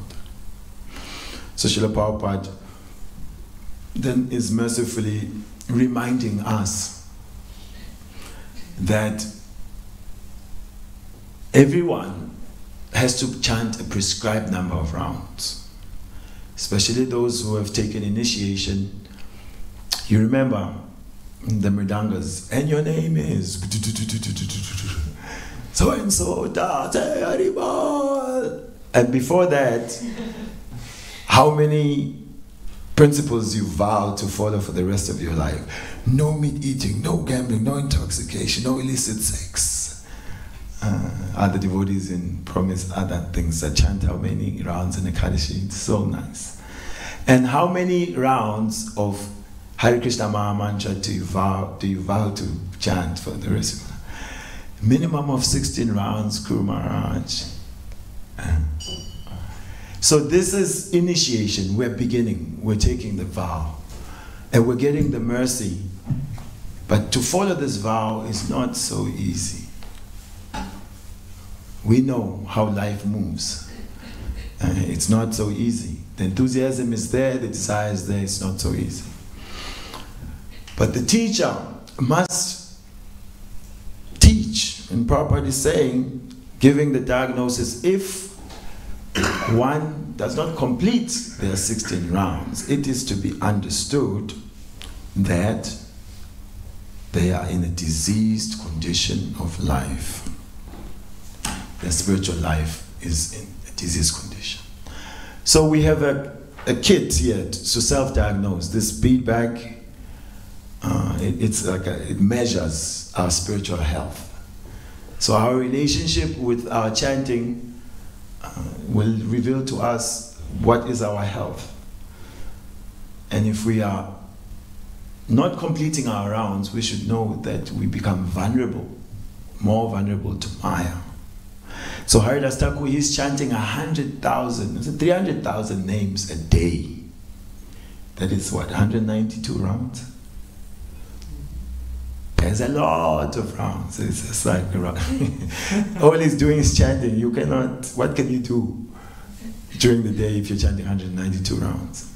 So Srila Prabhupada then is mercifully reminding us that everyone has to chant a prescribed number of rounds, especially those who have taken initiation. You remember the Mridangas, and your name is so and so, and before that, how many principles you vow to follow for the rest of your life? No meat eating, no gambling, no intoxication, no illicit sex. Other devotees promise other things that chant how many rounds in the Ekadashi. It's so nice. And how many rounds of Hare Krishna Maha Mantra do you vow to chant for the rest of your life? Minimum of 16 rounds, Guru Maharaj. So this is initiation. We're beginning. We're taking the vow. And we're getting the mercy. But to follow this vow is not so easy. We know how life moves. It's not so easy. The enthusiasm is there, the desire is there, it's not so easy. But the teacher must teach. And Prabhupada is saying, giving the diagnosis, if one does not complete their 16 rounds, it is to be understood that they are in a diseased condition of life. Their spiritual life is in a diseased condition. So we have a kit here to self-diagnose. This beadbag, it measures our spiritual health. So our relationship with our chanting will reveal to us what is our health. And if we are not completing our rounds, we should know that we become vulnerable, more vulnerable to Maya. So Haridas Thakur, he's chanting 100,000, 300,000 names a day. That is what, 192 rounds? There's a lot of rounds. It's just like all he's doing is chanting. You cannot, what can you do during the day if you're chanting 192 rounds?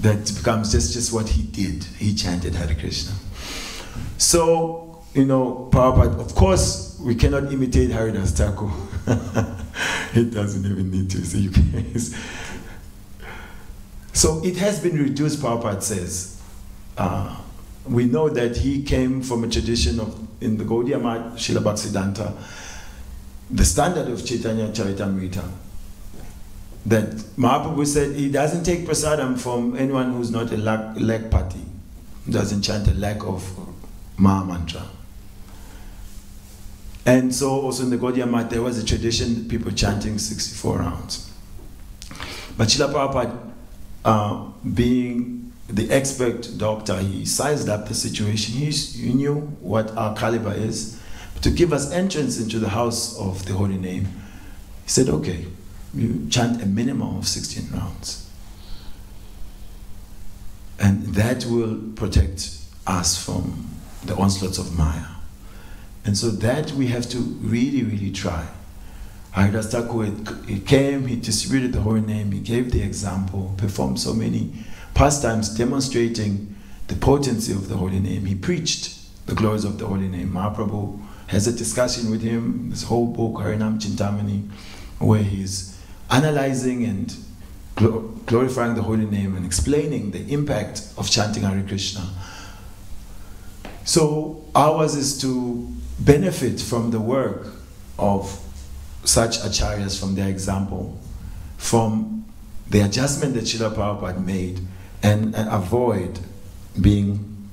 That becomes just what he did. He chanted Hare Krishna. So, you know, Prabhupada, of course, we cannot imitate Haridas Thakur. It doesn't even need to. So, so it has been reduced, Prabhupada says. We know that he came from a tradition of, in the Gaudiya Math, Srila Bhaktisiddhanta, the standard of Chaitanya Charitamrita, that Mahaprabhu said he doesn't take prasadam from anyone who's not a lakpati, doesn't chant a lakh of Maha Mantra. And so also in the Gaudiya Math there was a tradition, people chanting 64 rounds. But Srila Prabhupada, being the expert doctor, he sized up the situation. He knew what our caliber is. To give us entrance into the house of the holy name, he said, okay, you chant a minimum of 16 rounds. And that will protect us from the onslaughts of Maya. And so that we have to really, really try. Haridas Thakur, he came, he distributed the holy name, he gave the example, performed so many pastimes demonstrating the potency of the holy name. He preached the glories of the holy name. Mahaprabhu has a discussion with him, this whole book, Harinam Chintamani, where he's analyzing and glorifying the holy name and explaining the impact of chanting Hare Krishna. So ours is to benefit from the work of such acharyas, from their example, from the adjustment that Srila Prabhupada made, and avoid being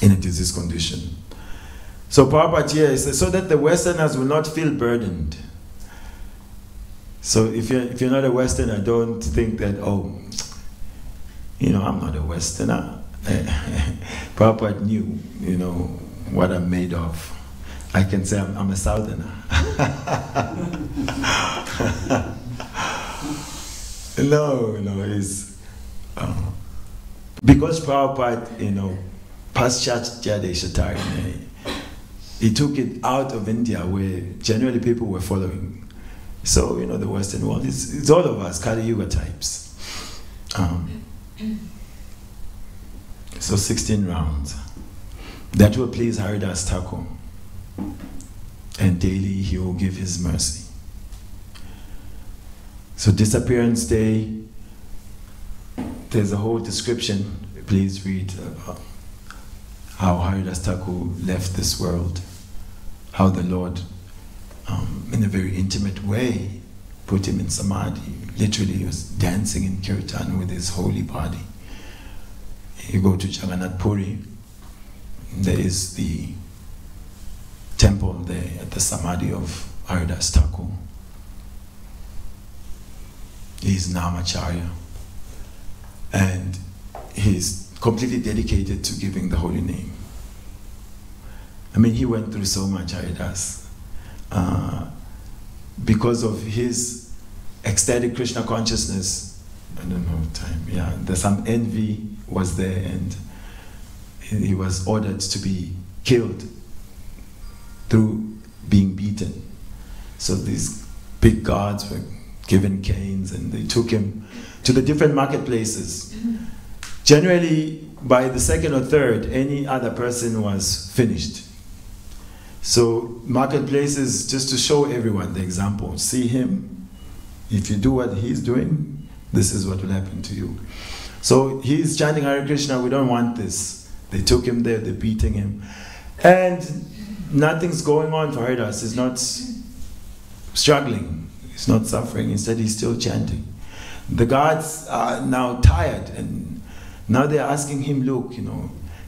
in a disease condition. So Prabhupada here says, so that the Westerners will not feel burdened. So if you're not a Westerner, don't think that, oh, I'm not a Westerner. Prabhupada knew, what I'm made of. I can say I'm a Southerner. No, it's because Prabhupada, Paschatya Deshatari, he took it out of India where generally people were following. So, the Western world, it's all of us, Kali Yuga types. So 16 rounds. That will please Haridas Thakur. And daily he will give his mercy. So disappearance day, there's a whole description. Please read about how Haridas Thakur left this world. How the Lord, in a very intimate way, put him in samadhi. Literally, he was dancing in kirtan with his holy body. You go to Jagannath Puri, there is the temple there at the samadhi of Haridas Thakur. He's Namacharya, and he's completely dedicated to giving the holy name. I mean, he went through so much, Haridas. Because of his ecstatic Krishna consciousness, I don't know time, there's some envy was there, and he was ordered to be killed through being beaten. So these big gods were given canes and they took him to the different marketplaces. Generally, by the second or third, any other person was finished. So marketplaces, just to show everyone the example, see him, if you do what he's doing, this is what will happen to you. So he's chanting Hare Krishna, we don't want this. They took him there, they're beating him. And nothing's going on for Haridas. He's not struggling, he's not suffering, instead he's still chanting. The gods are now tired, and now they're asking him, look,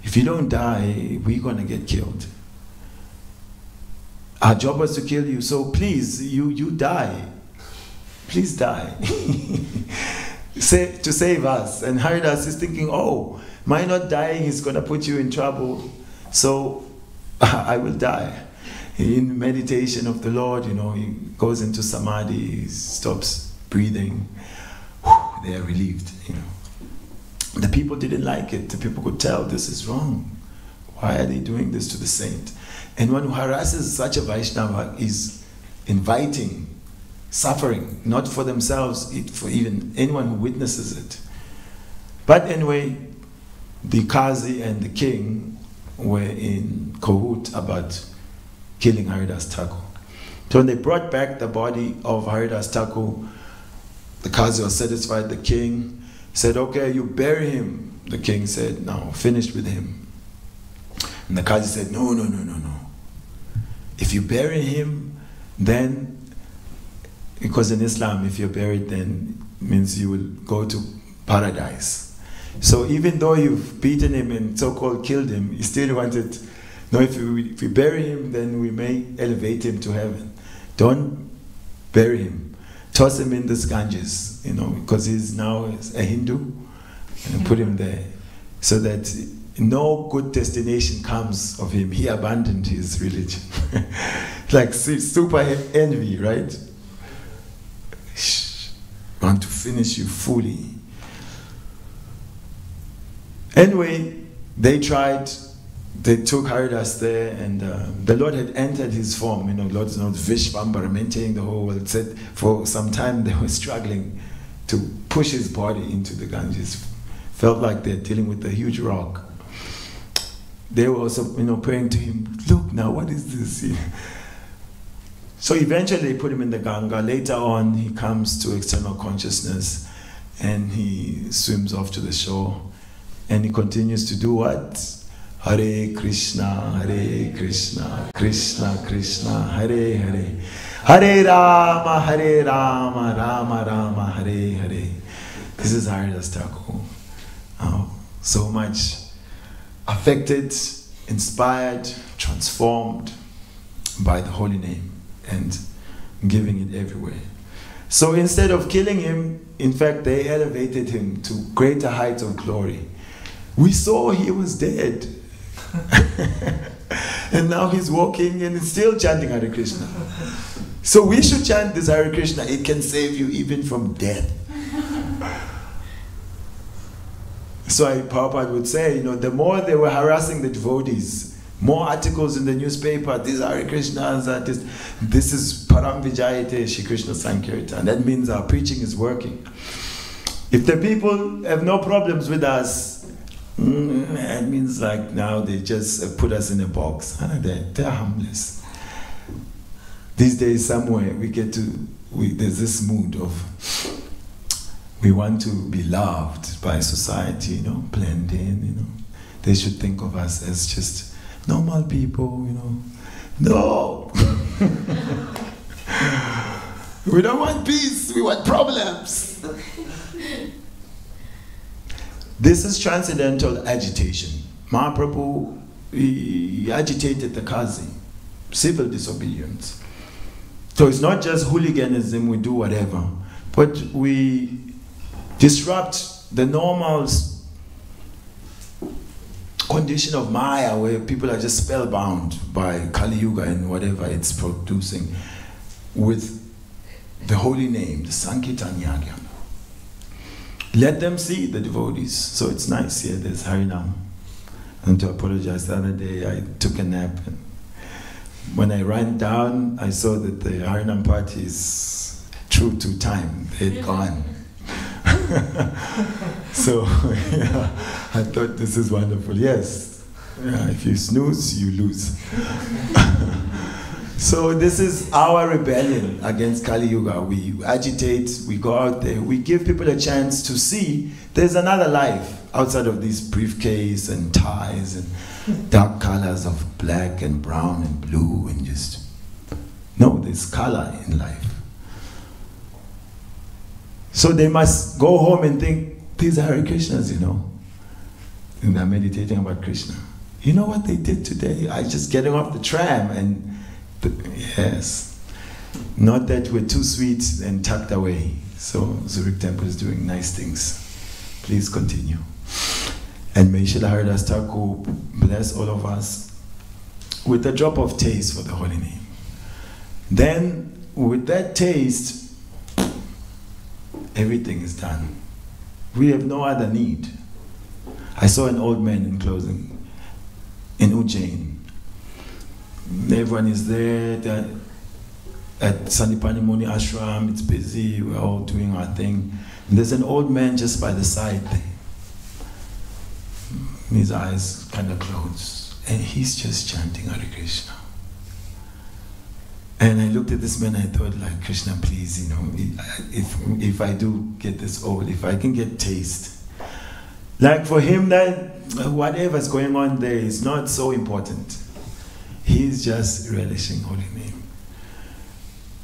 if you don't die, we're going to get killed. Our job was to kill you, so please, you die. Please die. To save us. And Haridas is thinking, oh, my not dying is going to put you in trouble, so I will die. In meditation of the Lord, he goes into samadhi, he stops breathing. They are relieved. The people didn't like it. The people could tell this is wrong. Why are they doing this to the saint? And one who harasses such a Vaishnava is inviting suffering, not for themselves, for even anyone who witnesses it. But anyway, the Qazi and the king were in cahoot about killing Haridas Thakur. So when they brought back the body of Haridas Thakur, the Qazi was satisfied. The king said, okay, you bury him. The king said, no, finished with him. And the Qazi said, no. If you bury him, then, because in Islam, if you're buried, then means you will go to paradise. So even though you've beaten him and so-called killed him, you still wanted, no, if we bury him, then we may elevate him to heaven. Don't bury him. Toss him in the Ganges, because he's now a Hindu, and put him there, so that no good destination comes of him. He abandoned his religion. Like super envy, right? Want to finish you fully. Anyway, they tried. They took Haridas there, and the Lord had entered his form. Lord is not Vishvambara, maintaining the whole world. Said for some time they were struggling to push his body into the Ganges. Felt like they're dealing with a huge rock. they were also, praying to him, look now, what is this? So eventually they put him in the Ganga. Later on, he comes to external consciousness and he swims off to the shore and he continues to do what? Hare Krishna, Krishna Krishna, Hare Hare. Hare Rama, Rama Rama, Hare Hare. This is Haridas Thakur. So much affected, inspired, transformed by the holy name and giving it everywhere. So instead of killing him, in fact, they elevated him to greater heights of glory. We saw he was dead. And now he's walking and still chanting Hare Krishna. So we should chant this Hare Krishna. It can save you even from death. So Prabhupada would say, the more they were harassing the devotees, more articles in the newspaper, these Hare Krishnas, this is Param Vijayate Shri Krishna Sankirtan. That means our preaching is working. If the people have no problems with us, it means like now they just put us in a box. They're harmless. These days somewhere there's this mood of we want to be loved by society, blend in, They should think of us as just normal people, No! We don't want peace, we want problems. This is transcendental agitation. Mahaprabhu, he agitated the Kazi, civil disobedience. So it's not just hooliganism, we do whatever, but we disrupt the normal condition of Maya where people are just spellbound by Kali Yuga and whatever it's producing with the holy name, the Sankirtan Yagya. Let them see the devotees. So it's nice here, there's Harinam. And to apologize, the other day I took a nap and when I ran down, I saw that the Harinam party is true to time. They'd gone. So I thought this is wonderful. Yes, if you snooze, you lose. So this is our rebellion against Kali Yuga. We agitate, we go out there, we give people a chance to see there's another life outside of these briefcase and ties and dark colors of black and brown and blue and just... No, there's color in life. So they must go home and think, these are Hare Krishnas, And they're meditating about Krishna. You know what they did today? I just getting off the tram and... Yes. Not that we're too sweet and tucked away. So Zurich Temple is doing nice things. Please continue. And may Srila Haridas Thakur bless all of us with a drop of taste for the holy name. Then, with that taste, everything is done. We have no other need. I saw an old man in closing in Ujjain. Everyone is there at Sandipani Muni Ashram, it's busy, we're all doing our thing. And there's an old man just by the side there. His eyes kind of closed. And he's just chanting Hare Krishna. And I looked at this man and I thought, like, Krishna, please, if I do get this old, if I can get taste. Like for him, that whatever's going on there is not so important. He's just relishing holy name.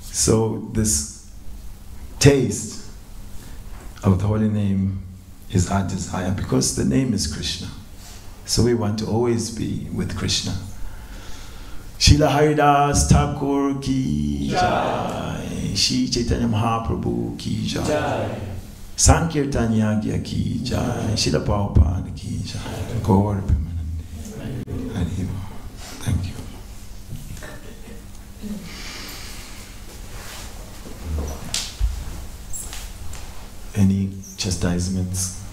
So this taste of the holy name is our desire because the name is Krishna. So we want to always be with Krishna. Srila Haridas Thakur ki jai. Shri Chaitanya Mahaprabhu ki jai. Sankirtan Yagya ki jai. Srila Prabhupada ki jai. Gaur Premanande. Thank you. Any chastisements?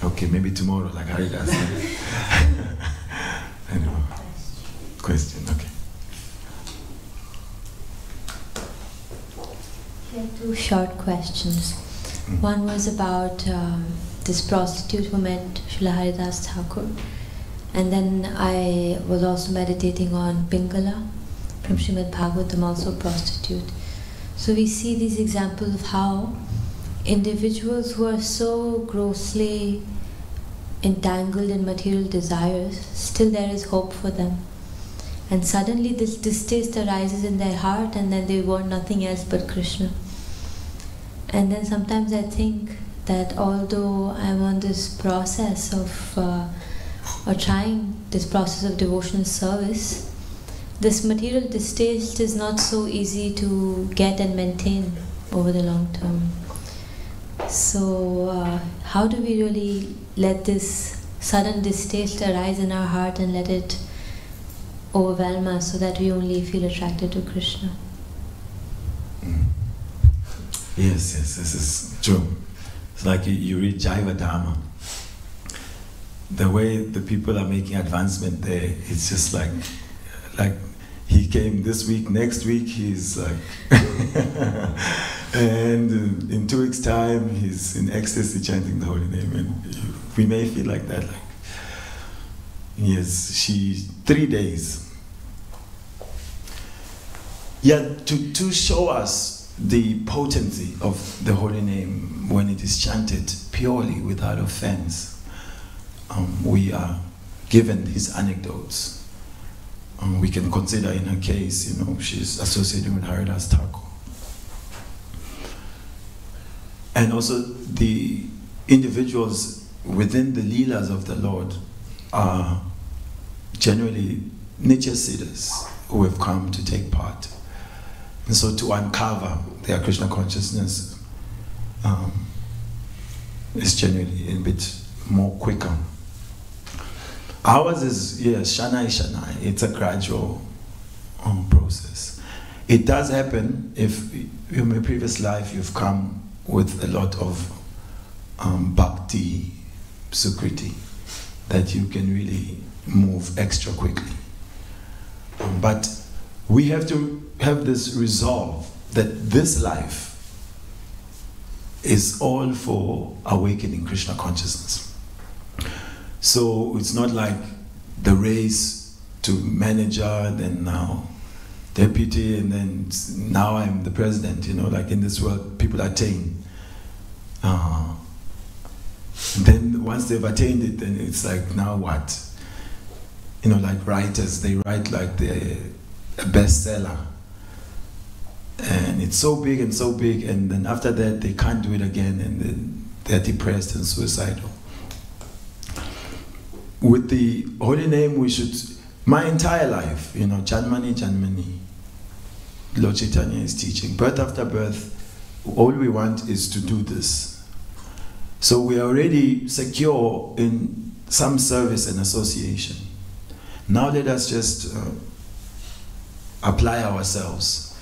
Okay, maybe tomorrow, like Haridas. Anyway, question, okay. Yeah, two short questions. One was about this prostitute who met Srila Haridas Thakur. And then I was also meditating on Pingala from Srimad Bhagavatam, also a prostitute. So we see these examples of how individuals who are so grossly entangled in material desires, still there is hope for them. And suddenly this distaste arises in their heart, and then they want nothing else but Krishna. And then sometimes I think that although I'm on this process of or trying this process of devotional service, this material distaste is not so easy to get and maintain over the long term. So how do we really let this sudden distaste arise in our heart and let it overwhelm us so that we only feel attracted to Krishna? Yes, this is true. It's like you read Jaiva Dharma. The way the people are making advancement there, it's just like he came this week, next week he's like, and in 2 weeks' time he's in ecstasy chanting the holy name, and we may feel like that. Like, yes, she 3 days. Yeah, to show us the potency of the holy name when it is chanted purely without offense. We are given his anecdotes. We can consider in her case, she's associated with Haridas Thakur. And also the individuals within the Leelas of the Lord are generally Nitya Siddhas who have come to take part. And so to uncover their Krishna consciousness is generally a bit more quicker. Ours is, yes, Shanai Shanai. It's a gradual process. It does happen if in your previous life you've come with a lot of bhakti, sukriti, that you can really move extra quickly. But we have to have this resolve that this life is all for awakening Krishna consciousness. So it's not like the race to manager, then now deputy, and then now I'm the president. Like in this world, people attain. And then once they've attained it, then it's like, now what? Like writers, they write like they're a bestseller. And it's so big, and then after that, they can't do it again, and then they're depressed and suicidal. With the holy name, we should, my entire life, Janmani, Lord Chaitanya is teaching, birth after birth, all we want is to do this. So we are already secure in some service and association. Now let us just apply ourselves.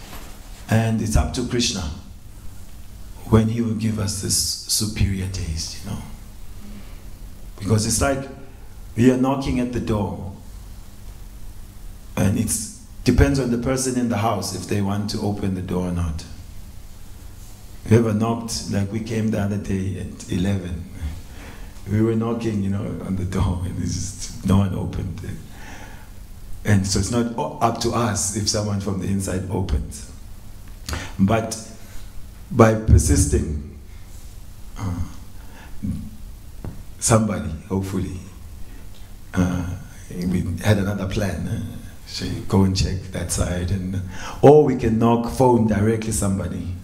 And it's up to Krishna when he will give us this superior taste, Because it's like, we are knocking at the door, and it depends on the person in the house if they want to open the door or not. We ever knocked, like we came the other day at 11. We were knocking, on the door, and no one opened it. And so it's not up to us if someone from the inside opens. But by persisting, somebody, hopefully, we had another plan. So you go and check that side, or we can phone directly somebody.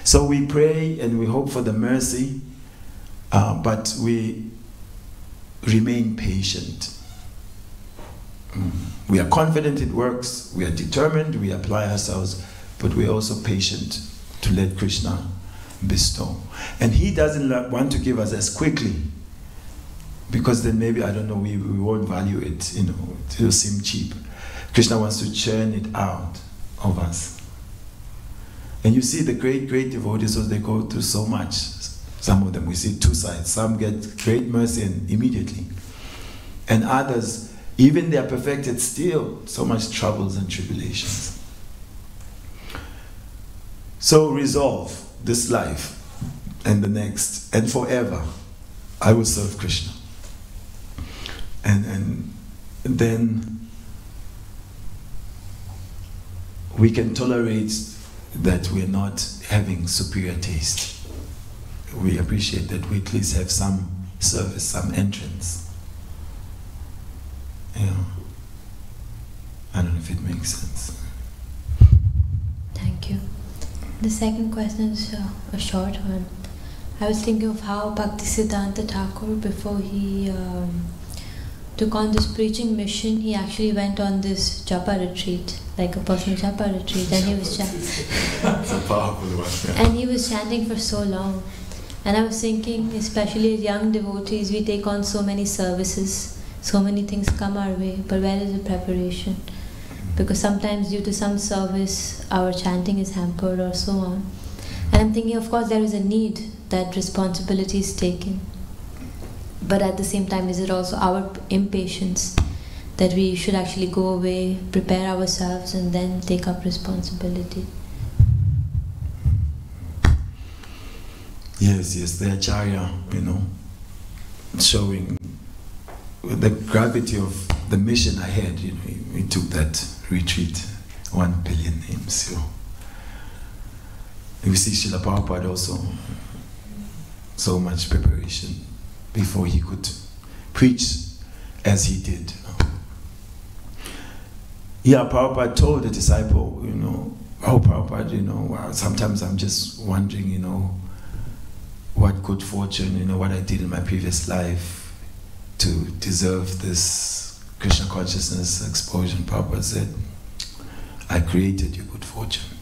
So we pray and we hope for the mercy, but we remain patient. We are confident it works. We are determined. We apply ourselves, but we are also patient to let Krishna bestow. And he doesn't want to give us as quickly, because then maybe, I don't know, we won't value it, it will seem cheap. Krishna wants to churn it out of us. And you see the great devotees, they go through so much. Some of them, we see two sides. Some get great mercy and immediately. And others, even they are perfected, still so much troubles and tribulations. So resolve this life. and the next, and forever, I will serve Krishna. And then we can tolerate that we're not having superior taste. We appreciate that we at least have some service, some entrance. Yeah. I don't know if it makes sense. Thank you. The second question is a short one. I was thinking of how Bhaktisiddhanta Thakur, before he took on this preaching mission, he actually went on this japa retreat, like a personal japa retreat, and he was It's a powerful one. Yeah. and he was chanting for so long. And I was thinking, especially as young devotees, we take on so many services, so many things come our way, but where is the preparation? Because sometimes due to some service, our chanting is hampered or so on. And I'm thinking, of course, there is a need that responsibility is taken. But at the same time, is it also our impatience that we should actually go away, prepare ourselves, and then take up responsibility? Yes, the Acharya, showing the gravity of the mission ahead. He took that retreat, 1 billion names. We see Srila Prabhupada also, so much preparation before he could preach as he did. Yeah, Prabhupada told the disciple, oh Prabhupada, sometimes I'm just wondering, what good fortune, what I did in my previous life to deserve this Krishna consciousness exposure. Prabhupada said, I created your good fortune.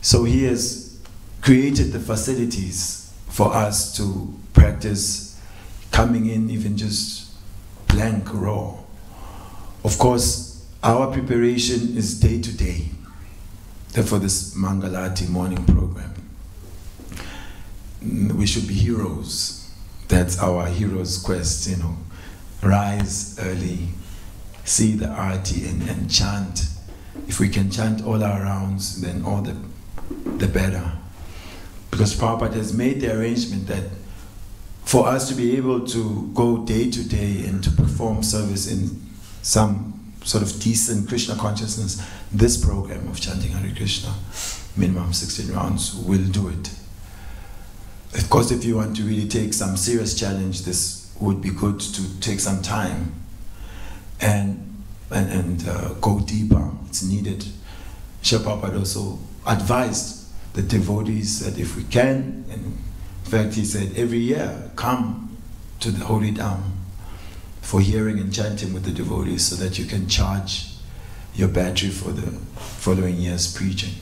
So he has created the facilities for us to practice coming in even just blank, raw. Of course, our preparation is day to day. Therefore, this Mangalati morning program. We should be heroes. That's our hero's quest, Rise early, see the arati and chant. If we can chant all our rounds, then all the better. Because Prabhupada has made the arrangement that for us to be able to go day to day and to perform service in some sort of decent Krishna consciousness, this program of chanting Hare Krishna, minimum 16 rounds, will do it. Of course, if you want to really take some serious challenge, this would be good to take some time and go deeper. It's needed. Srila Prabhupada also advised the devotees that if we can, and in fact he said every year, come to the Holy Dham for hearing and chanting with the devotees so that you can charge your battery for the following year's preaching.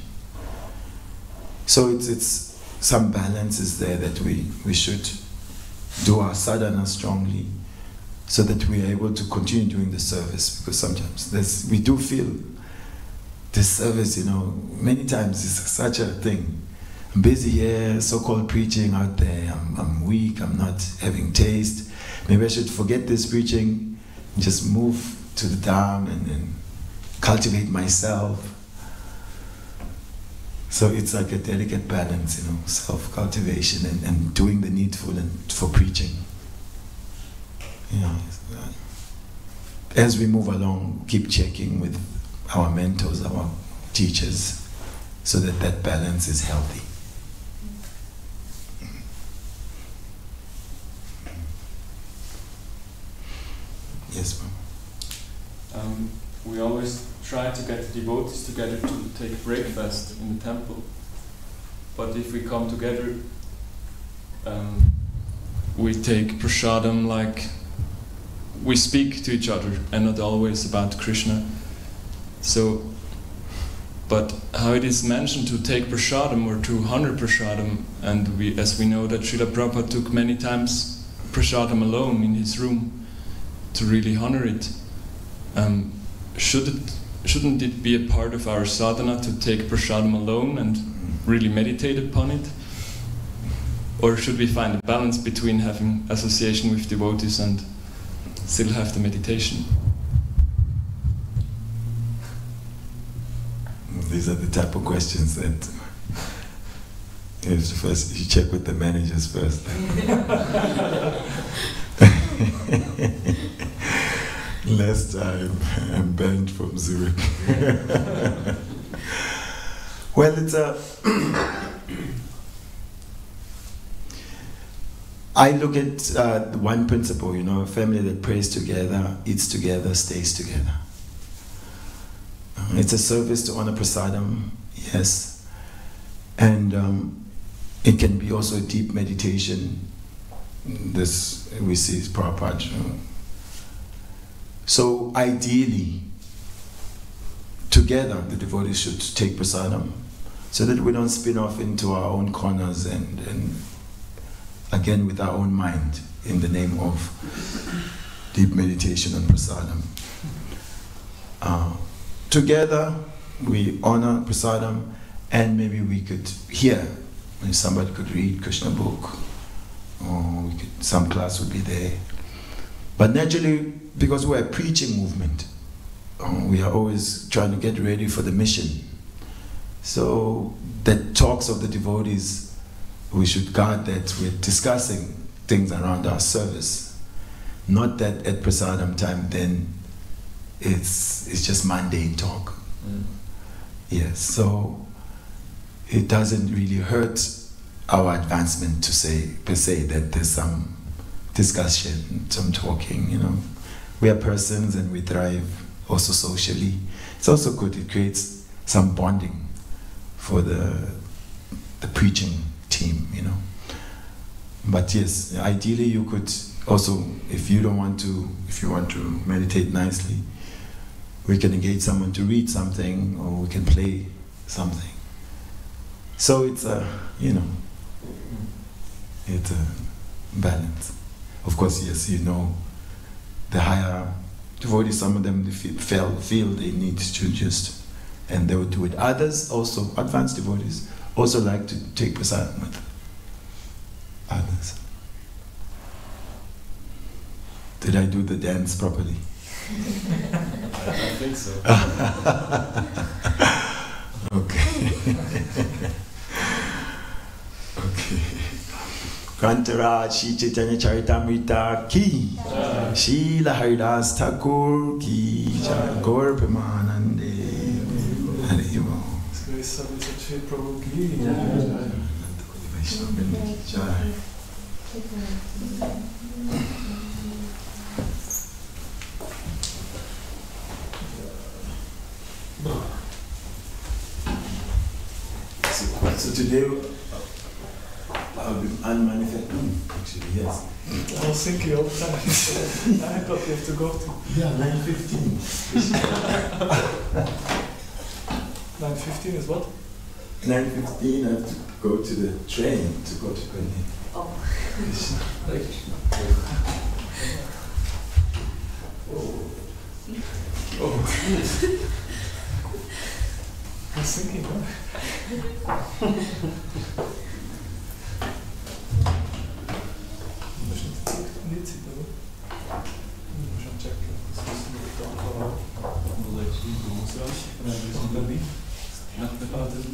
So it's some balance is there that we should do our sadhana strongly so that we are able to continue doing the service, because sometimes we do feel this service, many times it's such a thing. I'm busy here, so-called preaching out there, I'm weak, I'm not having taste. Maybe I should forget this preaching and just move to the Dham and cultivate myself. So it's like a delicate balance, self-cultivation and doing the needful and for preaching. As we move along, keep checking with our mentors, our teachers, so that that balance is healthy. Yes, ma'am. We always try to get the devotees together to take breakfast in the temple. But if we come together, we take prasadam, like we speak to each other and not always about Krishna. So, but how it is mentioned to take prasadam or to honor prasadam, and as we know that Srila Prabhupada took many times prasadam alone in his room to really honor it. Shouldn't it be a part of our sadhana to take prasadam alone and really meditate upon it? Or should we find a balance between having association with devotees and still have the meditation? These are the type of questions that It's first, you check with the managers first. Last time I'm banned from Zurich. Well, it's a. I look at one principle, you know, a family that prays together, eats together, stays together. It's a service to honor prasadam, yes. And it can be also a deep meditation. This we see is Prabhupada. So ideally, together the devotees should take prasadam so that we don't spin off into our own corners and again with our own mind in the name of deep meditation and prasadam. Together we honor prasadam, and maybe we could hear, somebody could read Krishna book, or we could, some class would be there. But naturally, because we're a preaching movement, we are always trying to get ready for the mission. So the talks of the devotees, we should guard that we're discussing things around our service. Not that at prasadam time then it's just mundane talk. Yes, so it doesn't really hurt our advancement to say, per se, that there's some discussion, some talking, you know. We are persons and we thrive also socially. It's also good, it creates some bonding for the preaching team, you know. But yes, ideally you could also, if you want to meditate nicely, we can engage someone to read something, or we can play something. So it's a, you know, it's a balance. Of course, yes, you know, the higher devotees, some of them feel they need to just, and they would do it. Others also, advanced devotees, also like to take prasadam with others. Did I do the dance properly? I think so. Okay. Okay. Kantaraj Shri Chaitanya Charitamrita ki, Srila Haridas Thakur ki, Gaur Premanande. Hari Om. Savyasaci Prabhu ki. Jai. So today I'll be unmanifested. Actually, yes. I was thinking all the time. I thought you have to go to. Yeah, 9:15. 9:15 is what? 9:15. I have to go to the train to go to Berlin. Oh. Oh. I was thinking, Niet zitten hoor. We gaan checken. Dat is niet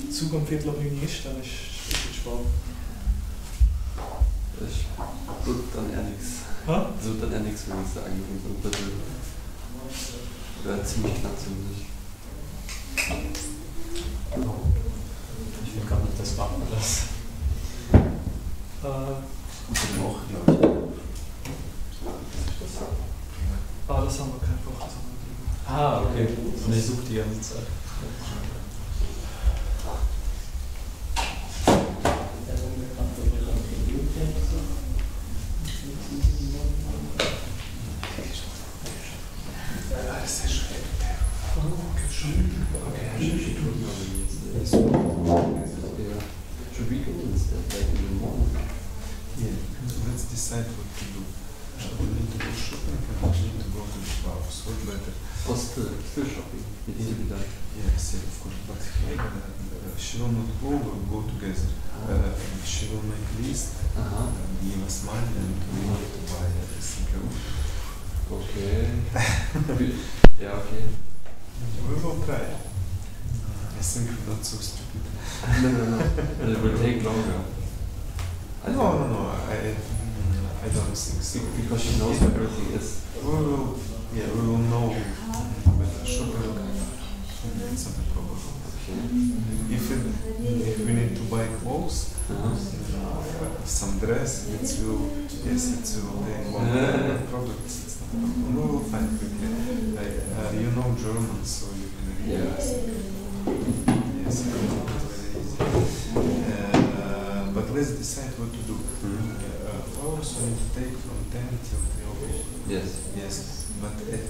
de Zug am Viertel ab 9 ist, dann ist es spät. Das wird dann eher nichts. Das wird dann eher nichts, wenn ich sagen würde. Wäre ziemlich knapp, ziemlich. Ich will gar nicht das machen, das. Auch, glaube ich. Das haben wir kein Fach. Okay. Und ich suche die ganze Zeit. Should we go instead, like in the morning? Yeah, let's decide what to do. We need to go shopping and we need to go to the house. What better? Still shopping. Yes, of course. But here, she will not go, we'll go together. She will make list, give us money, and we need to buy everything. Okay. Yeah, okay. We will try. I think you're not so stupid. No. But it will take longer. No. I don't think so. Because she knows where everything is. We will know with the shopping. It's not a problem. Okay. If we need to buy clothes, some dress, it will take long time. Products, it's not a problem. We will find quickly. You know German, so you can read it. Yes, it's very easy. But let's decide what to do. Flowers we need to take from 10 till 3 Yes. But at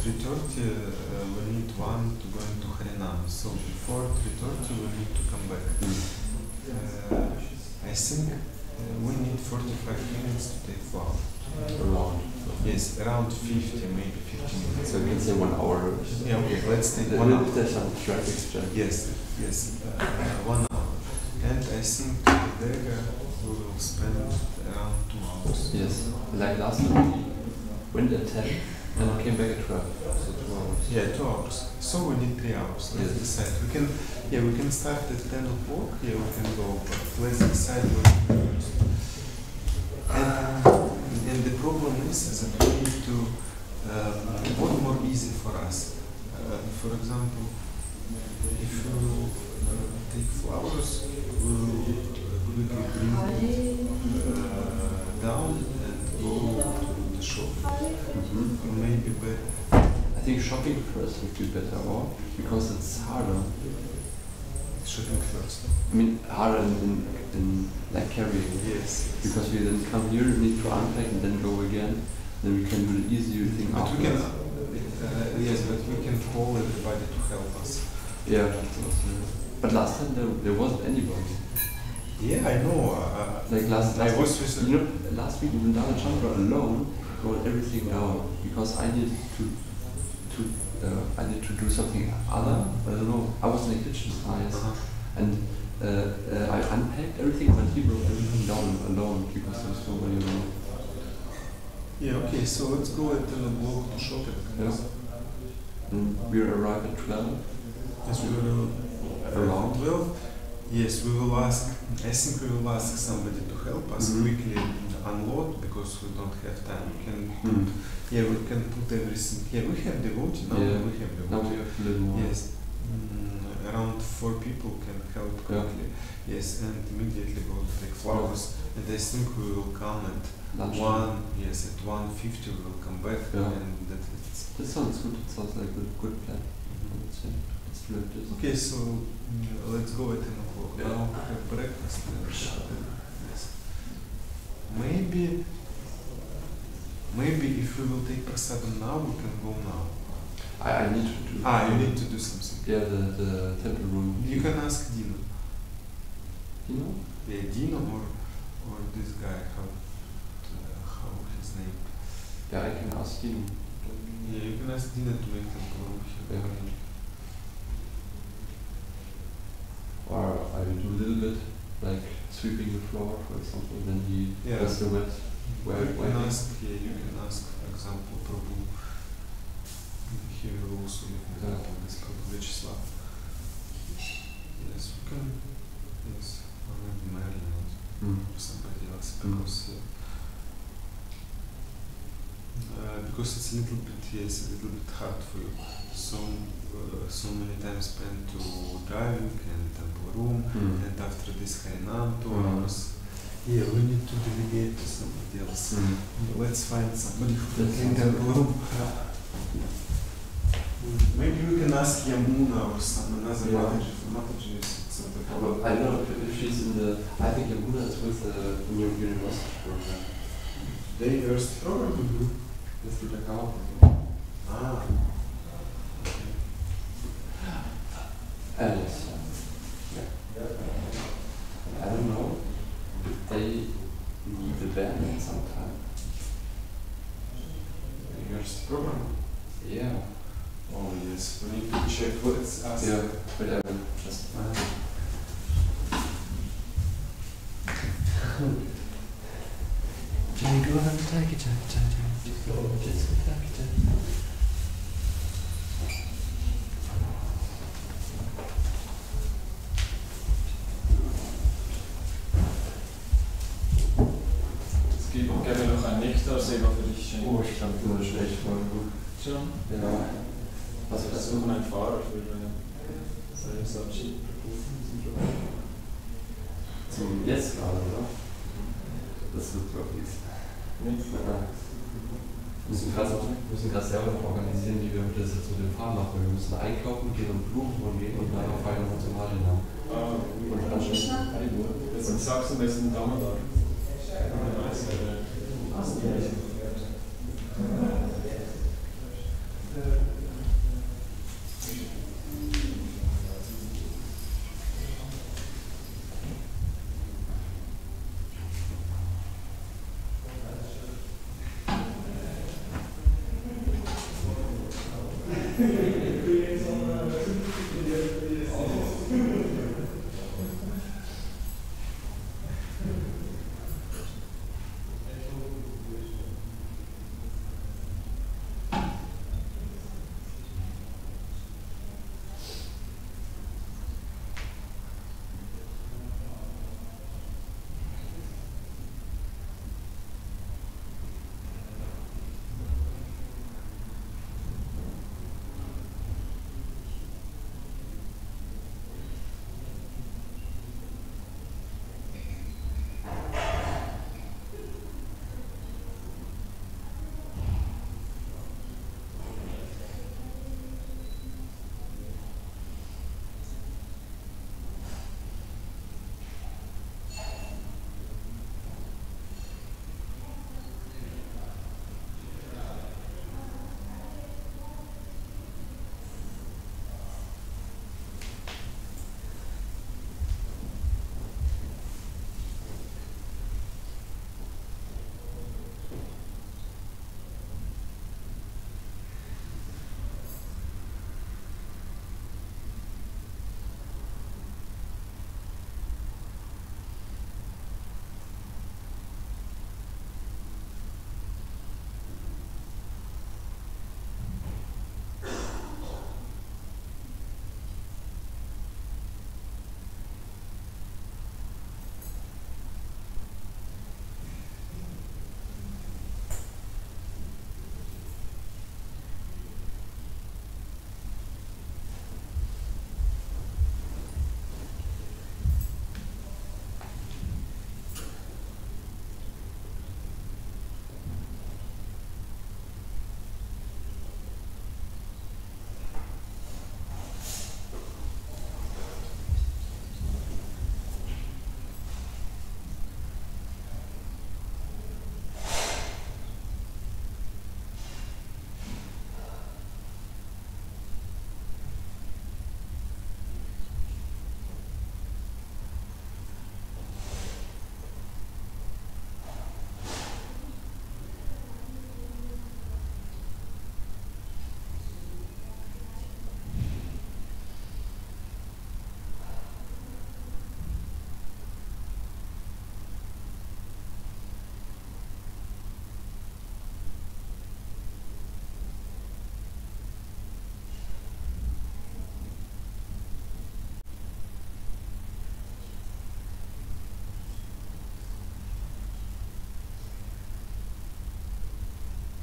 3:30 we need one to go into Harinam. So before 3:30 we need to come back. I think we need 45 minutes to take flower. Around. Yes, around 50, maybe 50 minutes. So we can say 1 hour. Yeah, okay, let's take 1 hour. If there's some traffic jam. Yes, 1 hour. And I think there we will spend around 2 hours. Yes, like last time we went at 10 and came back at 12, so 2 hours. Yeah, 2 hours. So we need 3 hours. Let's decide. We can start at 10 o'clock. Yeah, we can go. But let's decide what to do first. And the problem is that we need to what more easy for us. For example, if you take flowers, we will quickly bring down and go to the shop. Or maybe better. I think shopping first would be better, or because it's harder. Shopping first. I mean, harder in like carrying. Yes. Because we then come here, need to unpack and then go again. Then we can do the easier thing But we can, afterwards. yes, but we can call everybody to help us. Yeah, but last time there wasn't anybody. Yeah, I know. Like last I was week, with you know, last week even Dana Chandra alone wrote everything down because I needed to do something other. I don't know. I was in the kitchen, and I unpacked everything, but he wrote everything down alone because there was nobody around. Yeah, okay, so let's go at 10 o'clock to shopping. Yeah. And we arrive at 12. Yes, we will Around 12. Yes, we will ask. I think we will ask somebody to help us quickly unload because we don't have time. We can put, we can put everything. Yeah, we have devotee now. Yeah. We have Now devotee. we have a little more. Yes, around 4 people can help quickly. Yes, and immediately go to take flowers. And I think we will come at Lunch. 1:50 we will come back. Yeah. And That sounds good. It sounds like a good plan. Let's do this. okay, so let's go at 10 o'clock. Yeah. Now have breakfast. Yes. Maybe if we will take prasadam now, we can go now. I need to do. You need to do something. Yeah, the temple room. You can ask Dino. You know? Yeah, Dino or this guy. How his name? Yeah, I can ask him. Yeah, you can ask Dino to make temple room here. Yeah. Or I will do a little bit, like sweeping the floor, for example, then he does the wet. You can ask, for example, Prabhu. He will also give an example, this Prabhu Vyacheslav. Yes, we can, or maybe Marilyn or somebody else, because it's a little bit hard for you. So many times spent to driving and temple room, and after this Harinam 2 hours. Yeah, we need to delegate to somebody else. Let's find somebody who can clean temple room. Maybe we can ask Yamuna or some another Mataji. I don't know if she's in the. I think Yamuna is with the new university program. The university program? With the Dakar. Alice. I don't know if they need a band sometime. The university program? Yeah. Oh yes, we need to check what it's asked. Yeah, but I will just. gebe noch ein Nektarsee, für dich schenken. Oh, ich glaube, du bist echt voll gut. Schon? Ja. Was Wir ist suchen einen Fahrer für Savyasaci. zum jetzt gerade, oder? Das wird, glaube ich, Nicht? ja. Wir müssen gerade selber noch organisieren, wie wir das jetzt mit dem Fahren machen. Wir müssen einkaufen gehen und Blumen holen gehen und dann auf einen zum Harina. Und anschließend. Jetzt in Sachsen ist ein Damodar. Ja.